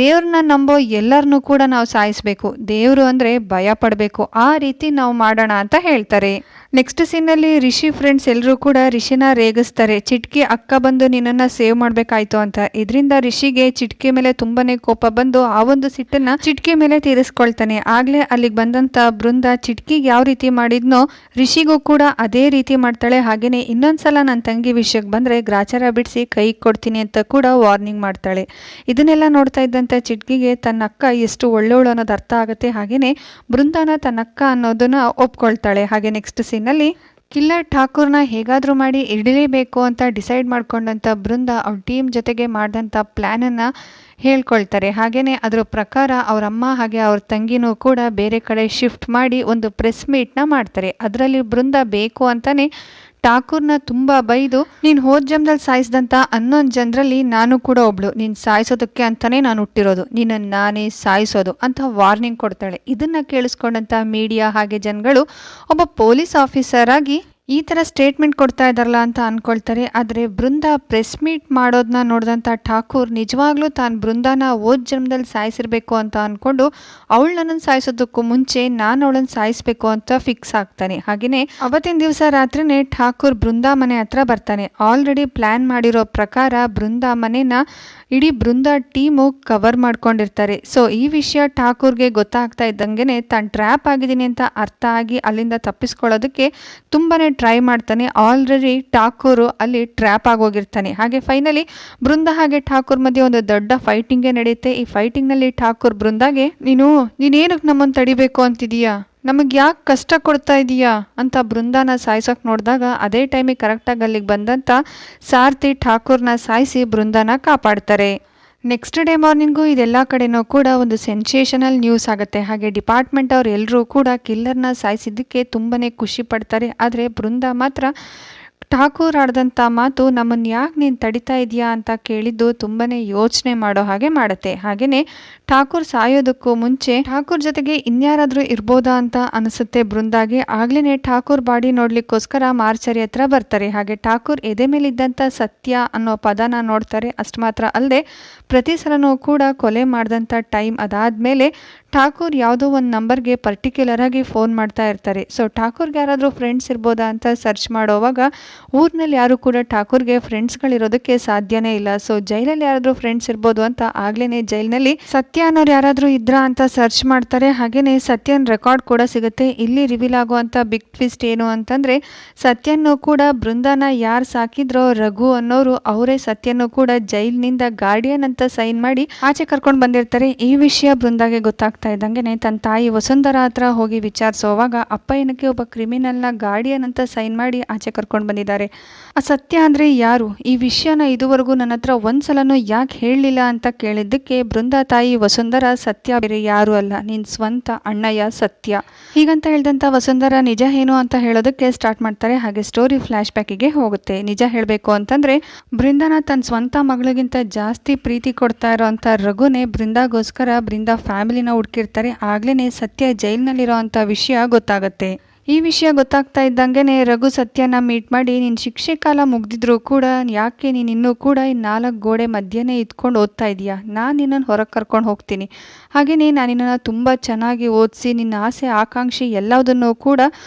ದೇವ್ರನ್ನ ನಂಬೋ ಎಲ್ಲರನ್ನೂ ಕೂಡ ನಾವು ಸಾಯಿಸ್ಬೇಕು, ದೇವರು ಅಂದ್ರೆ ಭಯ ಪಡಬೇಕು, ಆ ರೀತಿ ನಾವು ಮಾಡೋಣ ಅಂತ ಹೇಳ್ತಾರೆ. ನೆಕ್ಸ್ಟ್ ಸೀನಲ್ಲಿ ರಿಷಿ ಫ್ರೆಂಡ್ಸ್ ಎಲ್ಲರೂ ಕೂಡ ರಿಷಿನ ರೇಗಿಸ್ತಾರೆ. ಚಿಟ್ಕಿ ಅಕ್ಕ ಬಂದು ನಿನ್ನನ್ನ ಸೇವ್ ಮಾಡ್ಬೇಕಾಯ್ತು ಅಂತ. ಇದರಿಂದ ರಿಷಿಗೆ ಚಿಟ್ಕಿ ಮೇಲೆ ತುಂಬಾನೇ ಕೋಪ ಬಂದು ಆ ಒಂದು ಸಿಟ್ಟನ್ನ ಚಿಟ್ಕಿ ಮೇಲೆ ತೀರಿಸ್ಕೊಳ್ತಾನೆ. ಆಗ್ಲೇ ಅಲ್ಲಿಗೆ ಬಂದಂತ ಬೃಂದ ಚಿಟ್ಕಿಗೆ ಯಾವ ರೀತಿ ಮಾಡಿದ್ನೋ ರಿಷಿಗೂ ಕೂಡ ಅದೇ ರೀತಿ ಮಾಡ್ತಾಳೆ. ಹಾಗೇನೆ ಇನ್ನೊಂದ್ಸಲ ನನ್ನ ತಂಗಿ ವಿಷಯಕ್ಕೆ ಬಂದ್ರೆ ಗ್ರಾಚಾರ ಬಿಡಿಸಿ ಕೈ ಕೊಡ್ತೀನಿ ಅಂತ ಕೂಡ ವಾರ್ನಿಂಗ್ ಮಾಡ್ತಾಳೆ. ಇದನ್ನೆಲ್ಲ ನೋಡ್ತಾ ಇದ್ದಂತ ಚಿಟ್ಕಿಗೆ ತನ್ನ ಅಕ್ಕ ಎಷ್ಟು ಒಳ್ಳೆಯವಳು ಅನ್ನೋದು ಅರ್ಥ ಆಗುತ್ತೆ. ಹಾಗೇನೆ ಬೃಂದಾನ ತನ್ನ ಅಕ್ಕ ಅನ್ನೋದನ್ನ ಒಪ್ಕೊಳ್ತಾಳೆ. ಹಾಗೆ ನೆಕ್ಸ್ಟ್ ಸೀನಲ್ಲಿ ಕಿಲ್ಲರ್ ಠಾಕೂರ್ನ ಹೇಗಾದರೂ ಮಾಡಿ ಹಿಡಿಲೇಬೇಕು ಅಂತ ಡಿಸೈಡ್ ಮಾಡ್ಕೊಂಡಂಥ ಬೃಂದ ಅವ್ರ ಟೀಮ್ ಜೊತೆಗೆ ಮಾಡಿದಂಥ ಪ್ಲ್ಯಾನನ್ನು ಹೇಳ್ಕೊಳ್ತಾರೆ. ಹಾಗೆಯೇ ಅದರ ಪ್ರಕಾರ ಅವರಮ್ಮ ಹಾಗೆ ಅವ್ರ ತಂಗಿನೂ ಕೂಡ ಬೇರೆ ಕಡೆ ಶಿಫ್ಟ್ ಮಾಡಿ ಒಂದು ಪ್ರೆಸ್ ಮೀಟ್ನ ಮಾಡ್ತಾರೆ. ಅದರಲ್ಲಿ ಬೃಂದ ಬೇಕು ಅಂತಲೇ ಠಾಕೂರ್ನ ತುಂಬ ಬೈದು, ನೀನು ಹೋದ ಜನ್ಮದಲ್ಲಿ ಸಾಯಿಸಿದಂಥ 11 ಜನರಲ್ಲಿ ನಾನು ಕೂಡ ಒಬ್ಳು, ನೀನು ಸಾಯಿಸೋದಕ್ಕೆ ಅಂತಲೇ ನಾನು ಹುಟ್ಟಿರೋದು, ನಿನ್ನನ್ನು ನಾನೇ ಸಾಯಿಸೋದು ಅಂತ ವಾರ್ನಿಂಗ್ ಕೊಡ್ತಾಳೆ. ಇದನ್ನು ಕೇಳಿಸ್ಕೊಂಡಂಥ ಮೀಡಿಯಾ ಹಾಗೆ ಜನಗಳು ಒಬ್ಬ ಪೊಲೀಸ್ ಆಫೀಸರ್ ಆಗಿ ಈ ಥರ ಸ್ಟೇಟ್ಮೆಂಟ್ ಕೊಡ್ತಾ ಇದ್ದಾರಲ್ಲ ಅಂತ ಅಂದ್ಕೊಳ್ತಾರೆ. ಆದರೆ ಬೃಂದ ಪ್ರೆಸ್ ಮೀಟ್ ಮಾಡೋದನ್ನ ನೋಡಿದಂಥ ಠಾಕೂರ್ ನಿಜವಾಗ್ಲೂ ತಾನು ಬೃಂದಾನ ಓದ್ ಜನ್ಮದಲ್ಲಿ ಸಾಯಿಸಿರ್ಬೇಕು ಅಂತ ಅಂದ್ಕೊಂಡು ಅವಳು ನನ್ನನ್ನು ಸಾಯಿಸೋದಕ್ಕೂ ಮುಂಚೆ ನಾನು ಅವಳನ್ನು ಸಾಯಿಸಬೇಕು ಅಂತ ಫಿಕ್ಸ್ ಆಗ್ತಾನೆ. ಹಾಗೆಯೇ ಅವತ್ತಿನ ದಿವಸ ರಾತ್ರಿನೇ ಠಾಕೂರ್ ಬೃಂದಾ ಮನೆ ಹತ್ರ ಬರ್ತಾನೆ. ಆಲ್ರೆಡಿ ಪ್ಲ್ಯಾನ್ ಮಾಡಿರೋ ಪ್ರಕಾರ ಬೃಂದಾ ಮನೇನ ಇಡೀ ಬೃಂದ ಟೀಮು ಕವರ್ ಮಾಡ್ಕೊಂಡಿರ್ತಾರೆ. ಸೊ ಈ ವಿಷಯ ಠಾಕೂರ್ಗೆ ಗೊತ್ತಾಗ್ತಾ ಇದ್ದಂಗೆ ತಾನು ಟ್ರ್ಯಾಪ್ ಆಗಿದ್ದೀನಿ ಅಂತ ಅರ್ಥ ಆಗಿ ಅಲ್ಲಿಂದ ತಪ್ಪಿಸ್ಕೊಳ್ಳೋದಕ್ಕೆ ತುಂಬಾ ಟ್ರೈ ಮಾಡ್ತಾನೆ. ಆಲ್ರೆಡಿ ಠಾಕೂರು ಅಲ್ಲಿ ಟ್ರ್ಯಾಪ್ ಆಗೋಗಿರ್ತಾನೆ. ಹಾಗೆ ಫೈನಲಿ ಬೃಂದ ಹಾಗೆ ಠಾಕೂರ್ ಮಧ್ಯೆ ಒಂದು ದೊಡ್ಡ ಫೈಟಿಂಗೇ ನಡೆಯುತ್ತೆ. ಈ ಫೈಟಿಂಗ್ನಲ್ಲಿ ಠಾಕೂರ್ ಬೃಂದಾಗೆ ನೀನೇನಕ್ಕೆ ನಮ್ಮನ್ನು ತಡಿಬೇಕು ಅಂತಿದೀಯಾ, ನಮಗೆ ಯಾಕೆ ಕಷ್ಟ ಕೊಡ್ತಾ ಇದೀಯಾ ಅಂತ ಬೃಂದಾನ ಸಾಯಿಸೋಕೆ ನೋಡಿದಾಗ ಅದೇ ಟೈಮಿಗೆ ಕರೆಕ್ಟಾಗಿ ಅಲ್ಲಿಗೆ ಬಂದಂಥ ಸಾರಥಿ ಠಾಕೂರ್ನ ಸಾಯಿಸಿ ಬೃಂದಾನ ಕಾಪಾಡ್ತಾರೆ. ನೆಕ್ಸ್ಟ್ ಡೇ ಮಾರ್ನಿಂಗು ಇದೆಲ್ಲ ಕಡೆನೂ ಕೂಡ ಒಂದು ಸೆನ್ಸೇಷನಲ್ ನ್ಯೂಸ್ ಆಗುತ್ತೆ. ಹಾಗೆ ಡಿಪಾರ್ಟ್ಮೆಂಟ್ ಅವ್ರು ಎಲ್ಲರೂ ಕೂಡ ಕಿಲ್ಲರ್ನ ಸಾಯಿಸಿದ್ದಕ್ಕೆ ತುಂಬಾ ಖುಷಿ ಪಡ್ತಾರೆ. ಆದರೆ ಬೃಂದ ಮಾತ್ರ ಠಾಕೂರ್ ಆಡ್ದಂಥ ಮಾತು ನಮ್ಮನ್ನು ಯಾಕೆ ನೀನು ತಡಿತಾ ಇದೆಯಾ ಅಂತ ಕೇಳಿದ್ದು ತುಂಬಾ ಯೋಚನೆ ಮಾಡೋ ಹಾಗೆ ಮಾಡುತ್ತೆ. ಹಾಗೆಯೇ ಠಾಕೂರ್ ಸಾಯೋದಕ್ಕೂ ಮುಂಚೆ ಠಾಕೂರ್ ಜೊತೆಗೆ ಇನ್ಯಾರಾದರೂ ಇರ್ಬೋದಾ ಅಂತ ಅನಿಸುತ್ತೆ ಬೃಂದಾಗೆ. ಆಗ್ಲೇ ಠಾಕೂರ್ ಬಾಡಿ ನೋಡ್ಲಿಕ್ಕೋಸ್ಕರ ಮಾರ್ಚರಿ ಹತ್ರ ಬರ್ತಾರೆ. ಹಾಗೆ ಠಾಕೂರ್ ಎದೆ ಮೇಲಿದ್ದಂಥ ಸತ್ಯ ಅನ್ನೋ ಪದನ ನೋಡ್ತಾರೆ. ಅಷ್ಟು ಮಾತ್ರ ಅಲ್ಲದೆ ಪ್ರತಿ ಸಲನೂ ಕೂಡ ಕೊಲೆ ಮಾಡಿದಂಥ ಟೈಮ್ ಅದಾದಮೇಲೆ ಠಾಕೂರ್ ಯಾವುದೋ ಒಂದು ನಂಬರ್ಗೆ ಪರ್ಟಿಕ್ಯುಲರ್ ಆಗಿ ಫೋನ್ ಮಾಡ್ತಾ ಇರ್ತಾರೆ. ಸೊ ಠಾಕೂರ್ಗೆ ಯಾರಾದರೂ ಫ್ರೆಂಡ್ಸ್ ಇರ್ಬೋದಾ ಅಂತ ಸರ್ಚ್ ಮಾಡೋವಾಗ ಊರಿನಲ್ಲಿ ಯಾರು ಕೂಡ ಠಾಕೂರ್ಗೆ ಫ್ರೆಂಡ್ಸ್ಗಳಿರೋದಕ್ಕೆ ಸಾಧ್ಯನೇ ಇಲ್ಲ. ಸೊ ಜೈಲಲ್ಲಿ ಯಾರಾದರೂ ಫ್ರೆಂಡ್ಸ್ ಇರ್ಬೋದು ಅಂತ ಆಗ್ಲೇ ಜೈಲಿನಲ್ಲಿ ಸತ್ಯ ಅನ್ನೋರು ಯಾರಾದರೂ ಇದ್ರಾ ಅಂತ ಸರ್ಚ್ ಮಾಡ್ತಾರೆ. ಹಾಗೆಯೇ ಸತ್ಯನ್ ರೆಕಾರ್ಡ್ ಕೂಡ ಸಿಗುತ್ತೆ. ಇಲ್ಲಿ ರಿವೀಲ್ ಆಗುವಂಥ ಬಿಗ್ ಟ್ವಿಸ್ಟ್ ಏನು ಅಂತಂದರೆ, ಸತ್ಯನ್ನು ಕೂಡ ಬೃಂದಾನ ಯಾರು ಸಾಕಿದ್ರೋ ರಘು ಅನ್ನೋರು ಅವರೇ ಸತ್ಯನ್ನು ಕೂಡ ಜೈಲಿನಿಂದ ಗಾರ್ಡಿಯನ್ ಅಂತ ಸೈನ್ ಮಾಡಿ ಆಚೆ ಕರ್ಕೊಂಡು ಬಂದಿರ್ತಾರೆ. ಈ ವಿಷಯ ಬೃಂದಾಗೆ ಗೊತ್ತಾಗ್ತಾ ಇದ್ದಂಗೆ ತನ್ನ ತಾಯಿ ವಸುಂಧರಾ ಹತ್ರ ಹೋಗಿ ವಿಚಾರಿಸೋವಾಗ ಅಪ್ಪ ಏನಕ್ಕೆ ಒಬ್ಬ ಕ್ರಿಮಿನಲ್ನ ಗಾರ್ಡಿಯನ್ ಅಂತ ಸೈನ್ ಮಾಡಿ ಆಚೆ ಕರ್ಕೊಂಡು ಬಂದಿದ್ದಾರೆ, ಆ ಸತ್ಯ ಅಂದರೆ ಯಾರು, ಈ ವಿಷಯನ ಇದುವರೆಗೂ ನನ್ನ ಹತ್ರ ಒಂದ್ಸಲನೂ ಯಾಕೆ ಹೇಳಲಿಲ್ಲ ಅಂತ ಕೇಳಿದ್ದಕ್ಕೆ ಬೃಂದಾ ತಾಯಿ ವಸುಂಧರಾ ಸತ್ಯ ಬೇರೆ ಯಾರು ಅಲ್ಲ, ನಿನ್ನ ಸ್ವಂತ ಅಣ್ಣಯ್ಯ ಸತ್ಯ ಹೀಗಂತ ಹೇಳ್ದಂಥ ವಸುಂಧರಾ ನಿಜ ಏನು ಅಂತ ಹೇಳೋದಕ್ಕೆ ಸ್ಟಾರ್ಟ್ ಮಾಡ್ತಾರೆ. ಹಾಗೆ ಸ್ಟೋರಿ ಫ್ಲ್ಯಾಶ್ ಬ್ಯಾಕಿಗೆ ಹೋಗುತ್ತೆ. ನಿಜ ಹೇಳಬೇಕು ಅಂತಂದರೆ ಬೃಂದಾನ ತನ್ನ ಸ್ವಂತ ಮಗಳಿಗಿಂತ ಜಾಸ್ತಿ ಪ್ರೀತಿ ಕೊಡ್ತಾ ಇರೋವಂಥ ರಘುನೇ ಬೃಂದಾಗೋಸ್ಕರ ಬೃಂದಾ ಫ್ಯಾಮಿಲಿನ ಹುಡುಕಿರ್ತಾರೆ. ಆಗ್ಲೇ ಸತ್ಯ ಜೈಲಿನಲ್ಲಿರೋ ಅಂಥ ವಿಷಯ ಗೊತ್ತಾಗುತ್ತೆ. ಈ ವಿಷಯ ಗೊತ್ತಾಗ್ತಾ ಇದ್ದಂಗೆ ರಘು ಸತ್ಯನ ಮೀಟ್ ಮಾಡಿ, ನಿನ್ನ ಶಿಕ್ಷೆ ಕಾಲ ಮುಗ್ದಿದ್ರು ಕೂಡ ಯಾಕೆ ನೀನು ಇನ್ನೂ ಕೂಡ ಈ 4 ಗೋಡೆ ಮಧ್ಯೆನೇ ಇದ್ಕೊಂಡು ಓದ್ತಾ ಇದೆಯಾ, ನಾನು ನಿನ್ನನ್ನು ಹೊರಗೆ ಕರ್ಕೊಂಡು ಹೋಗ್ತೀನಿ, ಹಾಗೆಯೇ ನಾನು ನಿನ್ನನ್ನು ತುಂಬ ಚೆನ್ನಾಗಿ ಓದಿಸಿ ನಿನ್ನ ಆಸೆ ಆಕಾಂಕ್ಷೆ ಎಲ್ಲದನ್ನೂ ಕೂಡ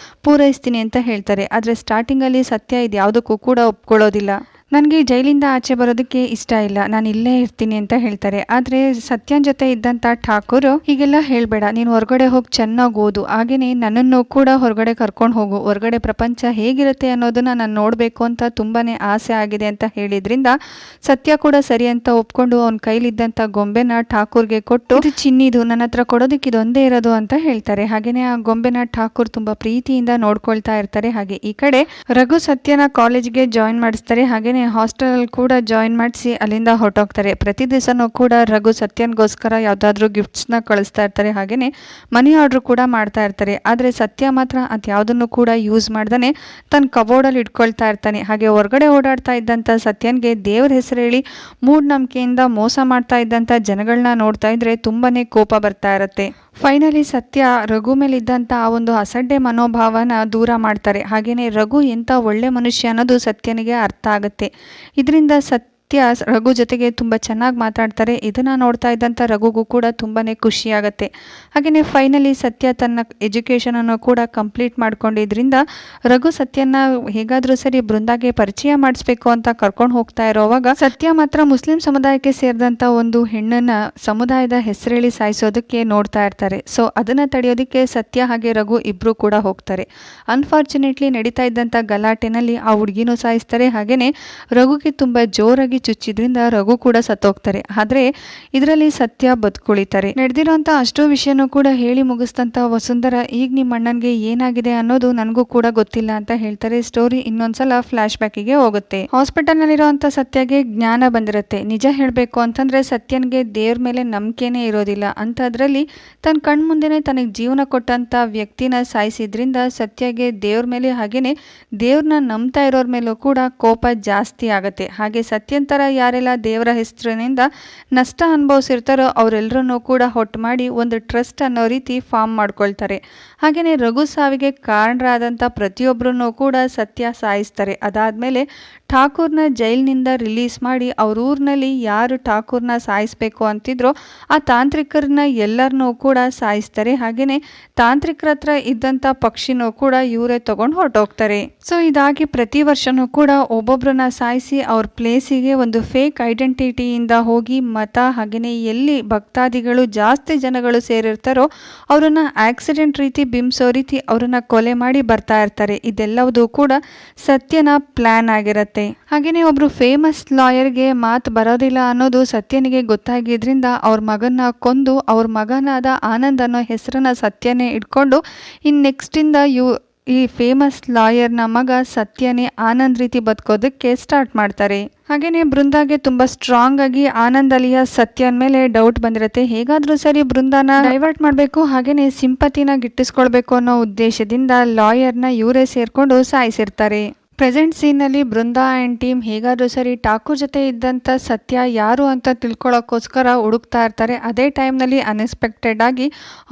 ಪೂರೈಸ್ತೀನಿ ಅಂತ ಹೇಳ್ತಾರೆ. ಆದರೆ ಸ್ಟಾರ್ಟಿಂಗಲ್ಲಿ ಸತ್ಯ ಇದು ಯಾವುದಕ್ಕೂ ಕೂಡ ಒಪ್ಕೊಳ್ಳೋದಿಲ್ಲ. ನನಗೆ ಜೈಲಿಂದ ಆಚೆ ಬರೋದಕ್ಕೆ ಇಷ್ಟ ಇಲ್ಲ, ನಾನು ಇಲ್ಲೇ ಇರ್ತೀನಿ ಅಂತ ಹೇಳ್ತಾರೆ. ಆದರೆ ಸತ್ಯನ್ ಜೊತೆ ಇದ್ದಂಥ ಠಾಕೂರ್ ಹೀಗೆಲ್ಲ ಹೇಳಬೇಡ, ನೀನು ಹೊರಗಡೆ ಹೋಗಿ ಚೆನ್ನಾಗಿ ಓದು, ಹಾಗೆಯೇ ನನ್ನನ್ನು ಕೂಡ ಹೊರಗಡೆ ಕರ್ಕೊಂಡು ಹೋಗು, ಹೊರಗಡೆ ಪ್ರಪಂಚ ಹೇಗಿರುತ್ತೆ ಅನ್ನೋದನ್ನ ನಾನು ನೋಡಬೇಕು ಅಂತ ತುಂಬಾ ಆಸೆ ಆಗಿದೆ ಅಂತ ಹೇಳಿದ್ರಿಂದ ಸತ್ಯ ಕೂಡ ಸರಿ ಅಂತ ಒಪ್ಕೊಂಡು ಅವನ ಕೈಲಿದ್ದಂಥ ಗೊಂಬೆನ ಠಾಕೂರ್ಗೆ ಕೊಟ್ಟು, ಇದು ಚಿನ್ನಿದು, ನನ್ನ ಹತ್ರ ಕೊಡೋದಕ್ಕೆ ಇದೊಂದೇ ಇರೋದು ಅಂತ ಹೇಳ್ತಾರೆ. ಹಾಗೆಯೇ ಆ ಗೊಂಬೆನ ಠಾಕೂರ್ ತುಂಬ ಪ್ರೀತಿಯಿಂದ ನೋಡ್ಕೊಳ್ತಾ ಇರ್ತಾರೆ. ಹಾಗೆ ಈ ಕಡೆ ರಘು ಸತ್ಯನ ಕಾಲೇಜ್ಗೆ ಜಾಯಿನ್ ಮಾಡಿಸ್ತಾರೆ. ಹಾಗೆಯೇ ಹಾಸ್ಟೆಲ್ ಕೂಡ ಜಾಯಿನ್ ಮಾಡಿಸಿ ಅಲ್ಲಿಂದ ಹೊರಟೋಗ್ತಾರೆ. ಪ್ರತಿ ದಿವಸನೂ ಕೂಡ ರಘು ಸತ್ಯನ್ಗೋಸ್ಕರ ಯಾವುದಾದ್ರೂ ಗಿಫ್ಟ್ಸ್ನ ಕಳಿಸ್ತಾ ಇರ್ತಾರೆ. ಹಾಗೆಯೇ ಮನಿ ಆರ್ಡ್ರ್ ಕೂಡ ಮಾಡ್ತಾ ಇರ್ತಾರೆ. ಆದರೆ ಸತ್ಯ ಮಾತ್ರ ಅದ್ಯಾವುದನ್ನು ಕೂಡ ಯೂಸ್ ಮಾಡ್ದೇ ತನ್ನ ಕಬೋರ್ಡಲ್ಲಿ ಇಟ್ಕೊಳ್ತಾ ಇರ್ತಾನೆ. ಹಾಗೆ ಹೊರಗಡೆ ಓಡಾಡ್ತಾ ಇದ್ದಂಥ ಸತ್ಯನ್ಗೆ ದೇವ್ರ ಹೆಸರು ಹೇಳಿ ಮೂಢನಂಬಿಕೆಯಿಂದ ಮೋಸ ಮಾಡ್ತಾ ಇದ್ದಂಥ ಜನಗಳನ್ನ ನೋಡ್ತಾ ಇದ್ರೆ ತುಂಬಾನೇ ಕೋಪ ಬರ್ತಾ ಇರುತ್ತೆ. ಫೈನಲಿ ಸತ್ಯ ರಘು ಮೇಲಿದ್ದಂಥ ಆ ಒಂದು ಅಸಡ್ಡೆ ಮನೋಭಾವನ ದೂರ ಮಾಡ್ತಾರೆ. ಹಾಗೆಯೇ ರಘು ಎಂಥ ಒಳ್ಳೆ ಮನುಷ್ಯ ಅನ್ನೋದು ಸತ್ಯನಿಗೆ ಅರ್ಥ ಆಗುತ್ತೆ. ಇದರಿಂದ ಸತ್ಯ ರಘು ಜೊತೆಗೆ ತುಂಬ ಚೆನ್ನಾಗಿ ಮಾತಾಡ್ತಾರೆ. ಇದನ್ನು ನೋಡ್ತಾ ಇದ್ದಂಥ ರಘುಗೂ ಕೂಡ ತುಂಬಾ ಖುಷಿಯಾಗತ್ತೆ. ಹಾಗೆಯೇ ಫೈನಲಿ ಸತ್ಯ ತನ್ನ ಎಜುಕೇಷನನ್ನು ಕೂಡ ಕಂಪ್ಲೀಟ್ ಮಾಡ್ಕೊಂಡಿದ್ರಿಂದ ರಘು ಸತ್ಯನ ಹೇಗಾದರೂ ಸರಿ ಬೃಂದಾಗೆ ಪರಿಚಯ ಮಾಡಿಸ್ಬೇಕು ಅಂತ ಕರ್ಕೊಂಡು ಹೋಗ್ತಾ ಇರೋವಾಗ ಸತ್ಯ ಮಾತ್ರ ಮುಸ್ಲಿಂ ಸಮುದಾಯಕ್ಕೆ ಸೇರಿದಂಥ ಒಂದು ಹೆಣ್ಣನ್ನು ಸಮುದಾಯದ ಹೆಸರೇಳಿ ಸಾಯಿಸೋದಕ್ಕೆ ನೋಡ್ತಾ ಇರ್ತಾರೆ. ಸೊ ಅದನ್ನು ತಡೆಯೋದಕ್ಕೆ ಸತ್ಯ ಹಾಗೆ ರಘು ಇಬ್ಬರು ಕೂಡ ಹೋಗ್ತಾರೆ. ಅನ್ಫಾರ್ಚುನೇಟ್ಲಿ ನಡೀತಾ ಇದ್ದಂಥ ಗಲಾಟೆನಲ್ಲಿ ಆ ಹುಡುಗಿನೂ ಸಾಯಿಸ್ತಾರೆ. ಹಾಗೆಯೇ ರಘುಗೆ ತುಂಬ ಜೋರಾಗಿ ಚುಚ್ಚಿದ್ರಿಂದ ರಘು ಕೂಡ ಸತ್ತೋಗ್ತಾರೆ. ಆದರೆ ಇದರಲ್ಲಿ ಸತ್ಯ ಬದುಕುಳಿತಾರೆ. ನಡೆದಿರೋಂಥ ಅಷ್ಟೋ ವಿಷಯನೂ ಕೂಡ ಹೇಳಿ ಮುಗಿಸ್ತಂತ ವಸುಂಧರ, ಈಗ ನಿಮ್ಮ ಅಣ್ಣನಿಗೆ ಏನಾಗಿದೆ ಅನ್ನೋದು ನನಗೂ ಕೂಡ ಗೊತ್ತಿಲ್ಲ ಅಂತ ಹೇಳ್ತಾರೆ. ಸ್ಟೋರಿ ಇನ್ನೊಂದ್ಸಲ ಫ್ಲಾಶ್ ಬ್ಯಾಕಿಗೆ ಹೋಗುತ್ತೆ. ಹಾಸ್ಪಿಟಲ್ನಲ್ಲಿರೋಂಥ ಸತ್ಯಗೆ ಜ್ಞಾನ ಬಂದಿರುತ್ತೆ. ನಿಜ ಹೇಳಬೇಕು ಅಂತಂದ್ರೆ ಸತ್ಯನ್ಗೆ ದೇವ್ರ ಮೇಲೆ ನಂಬಿಕೆನೇ ಇರೋದಿಲ್ಲ. ಅಂಥದ್ರಲ್ಲಿ ತನ್ನ ಕಣ್ ಮುಂದೆನೆ ತನಗೆ ಜೀವನ ಕೊಟ್ಟಂತ ವ್ಯಕ್ತಿನ ಸಾಯಿಸಿದ್ರಿಂದ ಸತ್ಯಗೆ ದೇವ್ರ ಮೇಲೆ ಹಾಗೇನೆ ದೇವ್ರನ್ನ ನಂಬ್ತಾ ಇರೋರ ಮೇಲೂ ಕೂಡ ಕೋಪ ಜಾಸ್ತಿ ಆಗುತ್ತೆ. ಹಾಗೆ ಸತ್ಯಂತರ ಯಾರೆಲ್ಲ ದೇವರ ಹೆಸರಿನಿಂದ ನಷ್ಟ ಅನುಭವಿಸಿರ್ತಾರೋ ಅವರೆಲ್ಲರನ್ನೂ ಕೂಡ ಹೊಟ್ಟು ಮಾಡಿ ಒಂದು ಟ್ರಸ್ಟ್ ಅನ್ನೋ ರೀತಿ ಫಾರ್ಮ್ ಮಾಡ್ಕೊಳ್ತಾರೆ. ಹಾಗೆಯೇ ರಘು ಸಾವಿಗೆ ಕಾರಣರಾದಂಥ ಪ್ರತಿಯೊಬ್ಬರನ್ನು ಕೂಡ ಸತ್ಯ ಸಾಯಿಸ್ತಾರೆ. ಅದಾದಮೇಲೆ ಠಾಕೂರ್ನ ಜೈಲಿನಿಂದ ರಿಲೀಸ್ ಮಾಡಿ ಅವ್ರ ಊರಿನಲ್ಲಿ ಯಾರು ಠಾಕೂರ್ನ ಸಾಯಿಸಬೇಕು ಅಂತಿದ್ರೋ ಆ ತಾಂತ್ರಿಕರನ್ನ ಎಲ್ಲರನ್ನೂ ಕೂಡ ಸಾಯಿಸ್ತಾರೆ. ಹಾಗೆಯೇ ತಾಂತ್ರಿಕರ ಹತ್ರ ಇದ್ದಂಥ ಪಕ್ಷಿನೂ ಕೂಡ ಇವರೇ ತಗೊಂಡು ಹೊರಟೋಗ್ತಾರೆ. ಸೊ ಇದಾಗಿ ಪ್ರತಿ ವರ್ಷನೂ ಕೂಡ ಒಬ್ಬೊಬ್ಬರನ್ನ ಸಾಯಿಸಿ ಅವ್ರ ಪ್ಲೇಸಿಗೆ ಒಂದು ಫೇಕ್ ಐಡೆಂಟಿಟಿಯಿಂದ ಹೋಗಿ ಮತ ಹಾಗೆಯೇ ಎಲ್ಲಿ ಭಕ್ತಾದಿಗಳು ಜಾಸ್ತಿ ಜನಗಳು ಸೇರಿರ್ತಾರೋ ಅವರನ್ನ ಆಕ್ಸಿಡೆಂಟ್ ರೀತಿ ಬಿಂಬಿಸೋ ರೀತಿ ಅವರನ್ನ ಕೊಲೆ ಮಾಡಿ ಬರ್ತಾ ಇರ್ತಾರೆ. ಇದೆಲ್ಲವೂ ಕೂಡ ಸತ್ಯನ ಪ್ಲಾನ್ ಆಗಿರುತ್ತೆ. ಹಾಗೆಯೇ ಒಬ್ರು ಫೇಮಸ್ ಲಾಯರ್ಗೆ ಮಾತು ಬರೋದಿಲ್ಲ ಅನ್ನೋದು ಸತ್ಯನಿಗೆ ಗೊತ್ತಾಗಿದ್ರಿಂದ ಅವ್ರ ಮಗನ ಕೊಂದು ಅವ್ರ ಮಗನಾದ ಆನಂದ್ ಅನ್ನೋ ಹೆಸರನ್ನ ಸತ್ಯನೇ ಇಟ್ಕೊಂಡು ನೆಕ್ಸ್ಟಿಂದ ಈ ಫೇಮಸ್ ಲಾಯರ್ನ ಮಗ ಸತ್ಯನೇ ಆನಂದ್ ರೀತಿ ಬದುಕೋದಕ್ಕೆ ಸ್ಟಾರ್ಟ್ ಮಾಡ್ತಾರೆ. ಹಾಗೆಯೇ ಬೃಂದಾಗೆ ತುಂಬ ಸ್ಟ್ರಾಂಗ್ ಆಗಿ ಆನಂದ್ ಅಲಿಯ ಸತ್ಯನ ಮೇಲೆ ಡೌಟ್ ಬಂದಿರುತ್ತೆ. ಹೇಗಾದರೂ ಸರಿ ಬೃಂದಾನ ಡೈವರ್ಟ್ ಮಾಡಬೇಕು, ಹಾಗೆಯೇ ಸಿಂಪತಿನ ಗಿಟ್ಟಿಸ್ಕೊಳ್ಬೇಕು ಅನ್ನೋ ಉದ್ದೇಶದಿಂದ ಲಾಯರ್ನ ಇವರೇ ಸೇರ್ಕೊಂಡು ಸಾಯಿಸಿರ್ತಾರೆ. ಪ್ರೆಸೆಂಟ್ ಸೀನಲ್ಲಿ ಬೃಂದಾ ಆ್ಯಂಡ್ ಟೀಮ್ ಹೇಗಾದರೂ ಸರಿ ಠಾಕೂರ್ ಜೊತೆ ಇದ್ದಂಥ ಸತ್ಯ ಯಾರು ಅಂತ ತಿಳ್ಕೊಳ್ಳೋಕ್ಕೋಸ್ಕರ ಹುಡುಕ್ತಾ ಇರ್ತಾರೆ. ಅದೇ ಟೈಮ್ನಲ್ಲಿ ಅನ್ಎಕ್ಸ್ಪೆಕ್ಟೆಡ್ ಆಗಿ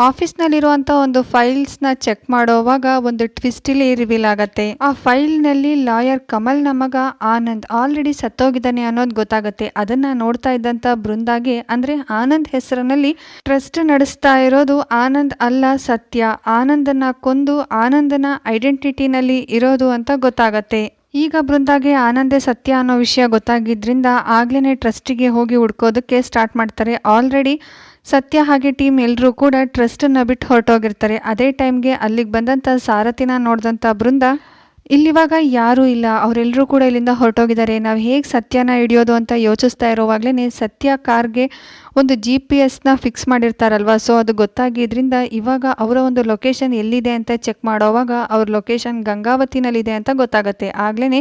ಆಫೀಸ್ನಲ್ಲಿರುವಂಥ ಒಂದು ಫೈಲ್ಸ್ನ ಚೆಕ್ ಮಾಡೋವಾಗ ಒಂದು ಟ್ವಿಸ್ಟ್ ಇಲ್ಲಿ ರಿವೀಲ್ ಆಗುತ್ತೆ. ಆ ಫೈಲ್ನಲ್ಲಿ ಲಾಯರ್ ಕಮಲ್ನ ಮಗ ಆನಂದ್ ಆಲ್ರೆಡಿ ಸತ್ತೋಗಿದ್ದಾನೆ ಅನ್ನೋದು ಗೊತ್ತಾಗುತ್ತೆ. ಅದನ್ನು ನೋಡ್ತಾ ಇದ್ದಂಥ ಬೃಂದಾಗೆ ಅಂದರೆ ಆನಂದ್ ಹೆಸರಿನಲ್ಲಿ ಟ್ರಸ್ಟ್ ನಡೆಸ್ತಾ ಇರೋದು ಆನಂದ್ ಅಲ್ಲ ಸತ್ಯ, ಆನಂದನ ಕೊಂದು ಆನಂದನ ಐಡೆಂಟಿಟಿನಲ್ಲಿ ಇರೋದು ಅಂತ ಗೊತ್ತಾಗತ್ತೆ. ಈಗ ಬೃಂದಾಗೆ ಆನಂದೇ ಸತ್ಯ ಅನ್ನೋ ವಿಷಯ ಗೊತ್ತಾಗಿದ್ರಿಂದ ಆಗ್ಲೇ ಟ್ರಸ್ಟಿಗೆ ಹೋಗಿ ಹುಡ್ಕೋದಕ್ಕೆ ಸ್ಟಾರ್ಟ್ ಮಾಡ್ತಾರೆ. ಆಲ್ರೆಡಿ ಸತ್ಯ ಹಾಗೆ ಟೀಮ್ ಎಲ್ಲರೂ ಕೂಡ ಟ್ರಸ್ಟನ್ನು ಬಿಟ್ಟು ಹೊರಟೋಗಿರ್ತಾರೆ. ಅದೇ ಟೈಮ್ಗೆ ಅಲ್ಲಿಗೆ ಬಂದಂಥ ಸಾರಥಿನ ನೋಡಿದಂಥ ಬೃಂದ ಇಲ್ಲಿವಾಗ ಯಾರೂ ಇಲ್ಲ, ಅವರೆಲ್ಲರೂ ಕೂಡ ಇಲ್ಲಿಂದ ಹೊರಟೋಗಿದ್ದಾರೆ, ನಾವು ಹೇಗೆ ಸತ್ಯನ ಹಿಡಿಯೋದು ಅಂತ ಯೋಚಿಸ್ತಾ ಇರೋವಾಗಲೇ ಸತ್ಯ ಕಾರ್ಗೆ ಒಂದು GPS ಫಿಕ್ಸ್ ಮಾಡಿರ್ತಾರಲ್ವ. ಸೊ ಅದು ಗೊತ್ತಾಗಿದ್ರಿಂದ ಇವಾಗ ಅವರ ಒಂದು ಲೊಕೇಶನ್ ಎಲ್ಲಿದೆ ಅಂತ ಚೆಕ್ ಮಾಡೋವಾಗ ಅವ್ರ ಲೊಕೇಶನ್ ಗಂಗಾವತಿನಲ್ಲಿದೆ ಅಂತ ಗೊತ್ತಾಗುತ್ತೆ. ಆಗ್ಲೇ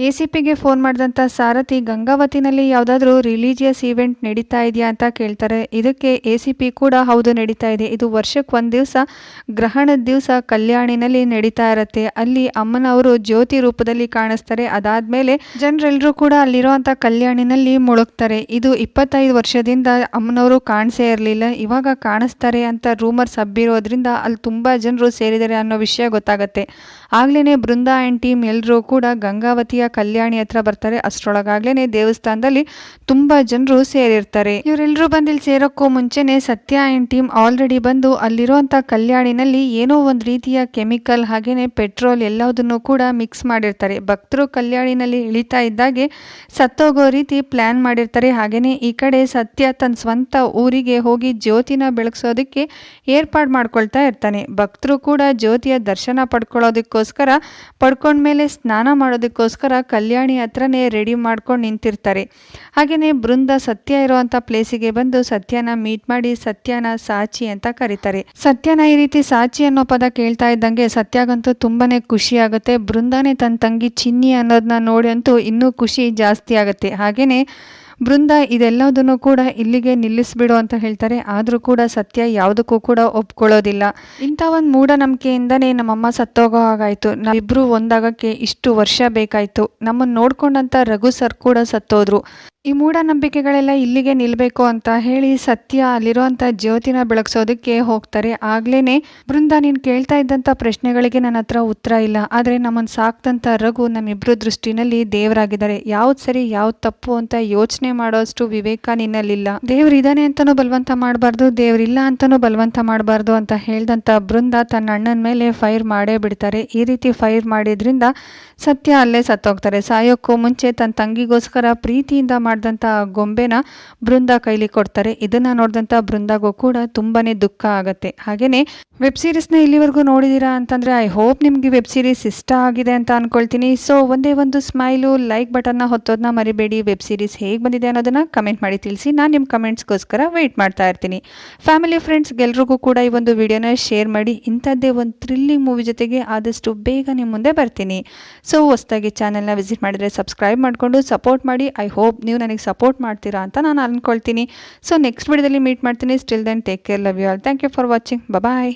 ACPಗೆ ಫೋನ್ ಮಾಡಿದಂಥ ಸಾರಥಿ ಗಂಗಾವತಿನಲ್ಲಿ ಯಾವುದಾದ್ರೂ ರಿಲಿಜಿಯಸ್ ಈವೆಂಟ್ ನಡೀತಾ ಇದೆಯಾ ಅಂತ ಕೇಳ್ತಾರೆ. ಇದಕ್ಕೆ ACP ಕೂಡ ಹೌದು ನಡೀತಾ ಇದೆ, ಇದು ವರ್ಷಕ್ಕೆ ಒಂದು ದಿವಸ ಗ್ರಹಣದ ದಿವಸ ಕಲ್ಯಾಣಿನಲ್ಲಿ ನಡೀತಾ ಇರುತ್ತೆ, ಅಲ್ಲಿ ಅಮ್ಮನವರು ಜ್ಯೋತಿ ರೂಪದಲ್ಲಿ ಕಾಣಿಸ್ತಾರೆ. ಅದಾದಮೇಲೆ ಜನರೆಲ್ಲರೂ ಕೂಡ ಅಲ್ಲಿರುವಂಥ ಕಲ್ಯಾಣಿನಲ್ಲಿ ಮುಳುಗ್ತಾರೆ. ಇದು 25 ವರ್ಷದಿಂದ ಅಮ್ಮನವರು ಕಾಣಿಸೇ ಇರಲಿಲ್ಲ, ಇವಾಗ ಕಾಣಿಸ್ತಾರೆ ಅಂತ ರೂಮರ್ಸ್ ಹಬ್ಬಿರೋದ್ರಿಂದ ಅಲ್ಲಿ ತುಂಬ ಜನರು ಸೇರಿದ್ದಾರೆ ಅನ್ನೋ ವಿಷಯ ಗೊತ್ತಾಗುತ್ತೆ. ಆಗ್ಲೇ ಬೃಂದಾ ಆ್ಯಂಡ್ ಟೀಮ್ ಎಲ್ಲರೂ ಕೂಡ ಗಂಗಾವತಿಯ ಸತ್ಯ ಕಲ್ಯಾಣಿ ಹತ್ರ ಬರ್ತಾರೆ. ಅಷ್ಟರೊಳಗಾಗ್ಲೇನೆ ದೇವಸ್ಥಾನದಲ್ಲಿ ತುಂಬಾ ಜನರು ಸೇರಿರ್ತಾರೆ. ಇವರೆಲ್ಲರೂ ಬಂದಿಲ್ಲಿ ಸೇರೋಕ್ಕೂ ಮುಂಚೆನೆ ಸತ್ಯ ಆ್ಯಂಡ್ ಟೀಮ್ ಆಲ್ರೆಡಿ ಬಂದು ಅಲ್ಲಿರುವಂಥ ಕಲ್ಯಾಣಿನಲ್ಲಿ ಏನೋ ಒಂದು ರೀತಿಯ ಕೆಮಿಕಲ್ ಹಾಗೇನೆ ಪೆಟ್ರೋಲ್ ಎಲ್ಲದನ್ನು ಕೂಡ ಮಿಕ್ಸ್ ಮಾಡಿರ್ತಾರೆ. ಭಕ್ತರು ಕಲ್ಯಾಣಿನಲ್ಲಿ ಇಳಿತಾ ಇದ್ದಾಗೆ ಸತ್ತೋಗೋ ರೀತಿ ಪ್ಲ್ಯಾನ್ ಮಾಡಿರ್ತಾರೆ. ಹಾಗೇನೆ ಈ ಕಡೆ ಸತ್ಯ ತನ್ನ ಸ್ವಂತ ಊರಿಗೆ ಹೋಗಿ ಜ್ಯೋತಿನ ಬೆಳಗ್ಸೋದಕ್ಕೆ ಏರ್ಪಾಡು ಮಾಡ್ಕೊಳ್ತಾ ಇರ್ತಾನೆ. ಭಕ್ತರು ಕೂಡ ಜ್ಯೋತಿಯ ದರ್ಶನ ಪಡ್ಕೊಳ್ಳೋದಕ್ಕೋಸ್ಕರ ಪಡ್ಕೊಂಡ್ಮೇಲೆ ಸ್ನಾನ ಮಾಡೋದಕ್ಕೋಸ್ಕರ ಕಲ್ಯಾಣಿ ಹತ್ರನೇ ರೆಡಿ ಮಾಡ್ಕೊಂಡು ನಿಂತಿರ್ತಾರೆ. ಹಾಗೆಯೇ ಬೃಂದ ಸತ್ಯ ಇರುವಂಥ ಪ್ಲೇಸಿಗೆ ಬಂದು ಸತ್ಯನ ಮೀಟ್ ಮಾಡಿ ಸತ್ಯನ ಸಾಚಿ ಅಂತ ಕರೀತಾರೆ. ಸತ್ಯನ ಈ ರೀತಿ ಸಾಚಿ ಅನ್ನೋ ಪದ ಕೇಳ್ತಾ ಇದ್ದಂಗೆ ಸತ್ಯಾಗಂತೂ ತುಂಬಾನೇ ಖುಷಿ ಆಗುತ್ತೆ. ಬೃಂದಾನೇ ತನ್ನ ತಂಗಿ ಚಿನ್ನಿ ಅನ್ನೋದನ್ನ ನೋಡಿ ಅಂತೂ ಇನ್ನೂ ಖುಷಿ ಜಾಸ್ತಿ ಆಗುತ್ತೆ. ಹಾಗೇನೆ ಬೃಂದ ಇದೆಲ್ಲದನ್ನು ಕೂಡ ಇಲ್ಲಿಗೆ ನಿಲ್ಲಿಸ್ಬಿಡು ಅಂತ ಹೇಳ್ತಾರೆ. ಆದರೂ ಕೂಡ ಸತ್ಯ ಯಾವುದಕ್ಕೂ ಕೂಡ ಒಪ್ಕೊಳ್ಳೋದಿಲ್ಲ. ಇಂಥ ಒಂದು ಮೂಢನಂಬಿಕೆಯಿಂದನೇ ನಮ್ಮಮ್ಮ ಸತ್ತೋಗೋ ಹಾಗಾಯಿತು, ನಾವಿಬ್ಬರು ಒಂದಾಗಕ್ಕೆ ಇಷ್ಟು ವರ್ಷ ಬೇಕಾಯಿತು, ನಮ್ಮನ್ನು ನೋಡ್ಕೊಂಡಂಥ ರಘು ಸರ್ ಕೂಡ ಸತ್ತೋದ್ರು, ಈ ಮೂಢನಂಬಿಕೆಗಳೆಲ್ಲ ಇಲ್ಲಿಗೆ ನಿಲ್ಲಬೇಕು ಅಂತ ಹೇಳಿ ಸತ್ಯ ಅಲ್ಲಿರುವಂಥ ಜ್ಯೋತಿನ ಬೆಳಗ್ಸೋದಕ್ಕೆ ಹೋಗ್ತಾರೆ. ಆಗ್ಲೇ ಬೃಂದ ನೀನು ಕೇಳ್ತಾ ಇದ್ದಂಥ ಪ್ರಶ್ನೆಗಳಿಗೆ ನನ್ನ ಹತ್ರ ಉತ್ತರ ಇಲ್ಲ, ಆದರೆ ನಮ್ಮನ್ನು ಸಾಕ್ತಂಥ ರಘು ನಮ್ಮಿಬ್ಬರು ದೃಷ್ಟಿನಲ್ಲಿ ದೇವರಾಗಿದ್ದಾರೆ, ಯಾವ್ದು ಸರಿ ಯಾವ್ದು ತಪ್ಪು ಅಂತ ಯೋಚನೆ ಮಾಡೋಷ್ಟು ವಿವೇಕ ನಿನ್ನಲ್ಲಿಲ್ಲ, ದೇವ್ರಿದ್ದಾನೆ ಅಂತಲೂ ಬಲವಂತ ಮಾಡಬಾರ್ದು, ದೇವ್ರಿಲ್ಲ ಅಂತಲೂ ಬಲವಂತ ಮಾಡಬಾರ್ದು ಅಂತ ಹೇಳ್ದಂಥ ಬೃಂದ ತನ್ನ ಅಣ್ಣನ ಮೇಲೆ ಫೈರ್ ಮಾಡೇ ಬಿಡ್ತಾರೆ. ಈ ರೀತಿ ಫೈರ್ ಮಾಡಿದ್ರಿಂದ ಸತ್ಯ ಅಲ್ಲೇ ಸತ್ತೋಗ್ತಾರೆ. ಸಾಯೋಕ್ಕೂ ಮುಂಚೆ ತನ್ನ ತಂಗಿಗೋಸ್ಕರ ಪ್ರೀತಿಯಿಂದ ಮಾಡಿದಂಥ ಗೊಂಬೆನ ಬೃಂದ ಕೈಲಿ ಕೊಡ್ತಾರೆ. ಇದನ್ನು ನೋಡಿದಂಥ ಬೃಂದಾಗೂ ಕೂಡ ತುಂಬಾ ದುಃಖ ಆಗುತ್ತೆ. ಹಾಗೆಯೇ ವೆಬ್ ಸೀರೀಸ್ನ ಇಲ್ಲಿವರೆಗೂ ನೋಡಿದ್ದೀರಾ ಅಂತಂದರೆ ಐ ಹೋಪ್ ನಿಮಗೆ ವೆಬ್ ಸೀರೀಸ್ ಇಷ್ಟ ಆಗಿದೆ ಅಂತ ಅಂದ್ಕೊಳ್ತೀನಿ. ಸೊ ಒಂದೇ ಒಂದು ಸ್ಮೈಲು, ಲೈಕ್ ಬಟನ್ನ ಹೊತ್ತೋದನ್ನ ಮರಿಬೇಡಿ. ವೆಬ್ ಸೀರೀಸ್ ಹೇಗೆ ಬಂದಿದೆ ಅನ್ನೋದನ್ನು ಕಮೆಂಟ್ ಮಾಡಿ ತಿಳಿಸಿ. ನಾನು ನಿಮ್ಮ ಕಮೆಂಟ್ಸ್ಗೋಸ್ಕರ ವೆಯ್ಟ್ ಮಾಡ್ತಾ ಇರ್ತೀನಿ. ಫ್ಯಾಮಿಲಿ ಫ್ರೆಂಡ್ಸ್ಗೆಲ್ರಿಗೂ ಕೂಡ ಈ ಒಂದು ವಿಡಿಯೋನ ಶೇರ್ ಮಾಡಿ. ಇಂಥದ್ದೇ ಒಂದು ಥ್ರಿಲ್ಲಿಂಗ್ ಮೂವಿ ಜೊತೆಗೆ ಆದಷ್ಟು ಬೇಗ ನಿಮ್ಮ ಮುಂದೆ ಬರ್ತೀನಿ. ಸೊ ಹೊಸದಾಗಿ ಚಾನಲ್ನ ವಿಸಿಟ್ ಮಾಡಿದರೆ ಸಬ್ಸ್ಕ್ರೈಬ್ ಮಾಡಿಕೊಂಡು ಸಪೋರ್ಟ್ ಮಾಡಿ. ಐ ಹೋಪ್ ನೀವು ನನಗೆ ಸಪೋರ್ಟ್ ಮಾಡ್ತೀರಾ ಅಂತ ನಾನು ಅಂದ್ಕೊಳ್ತೀನಿ. ಸೊ ನೆಕ್ಸ್ಟ್ ವಿಡಿಯೋದಲ್ಲಿ ಮೀಟ್ ಮಾಡ್ತೀನಿ. Still then take care, love you all, thank you for watching, bye.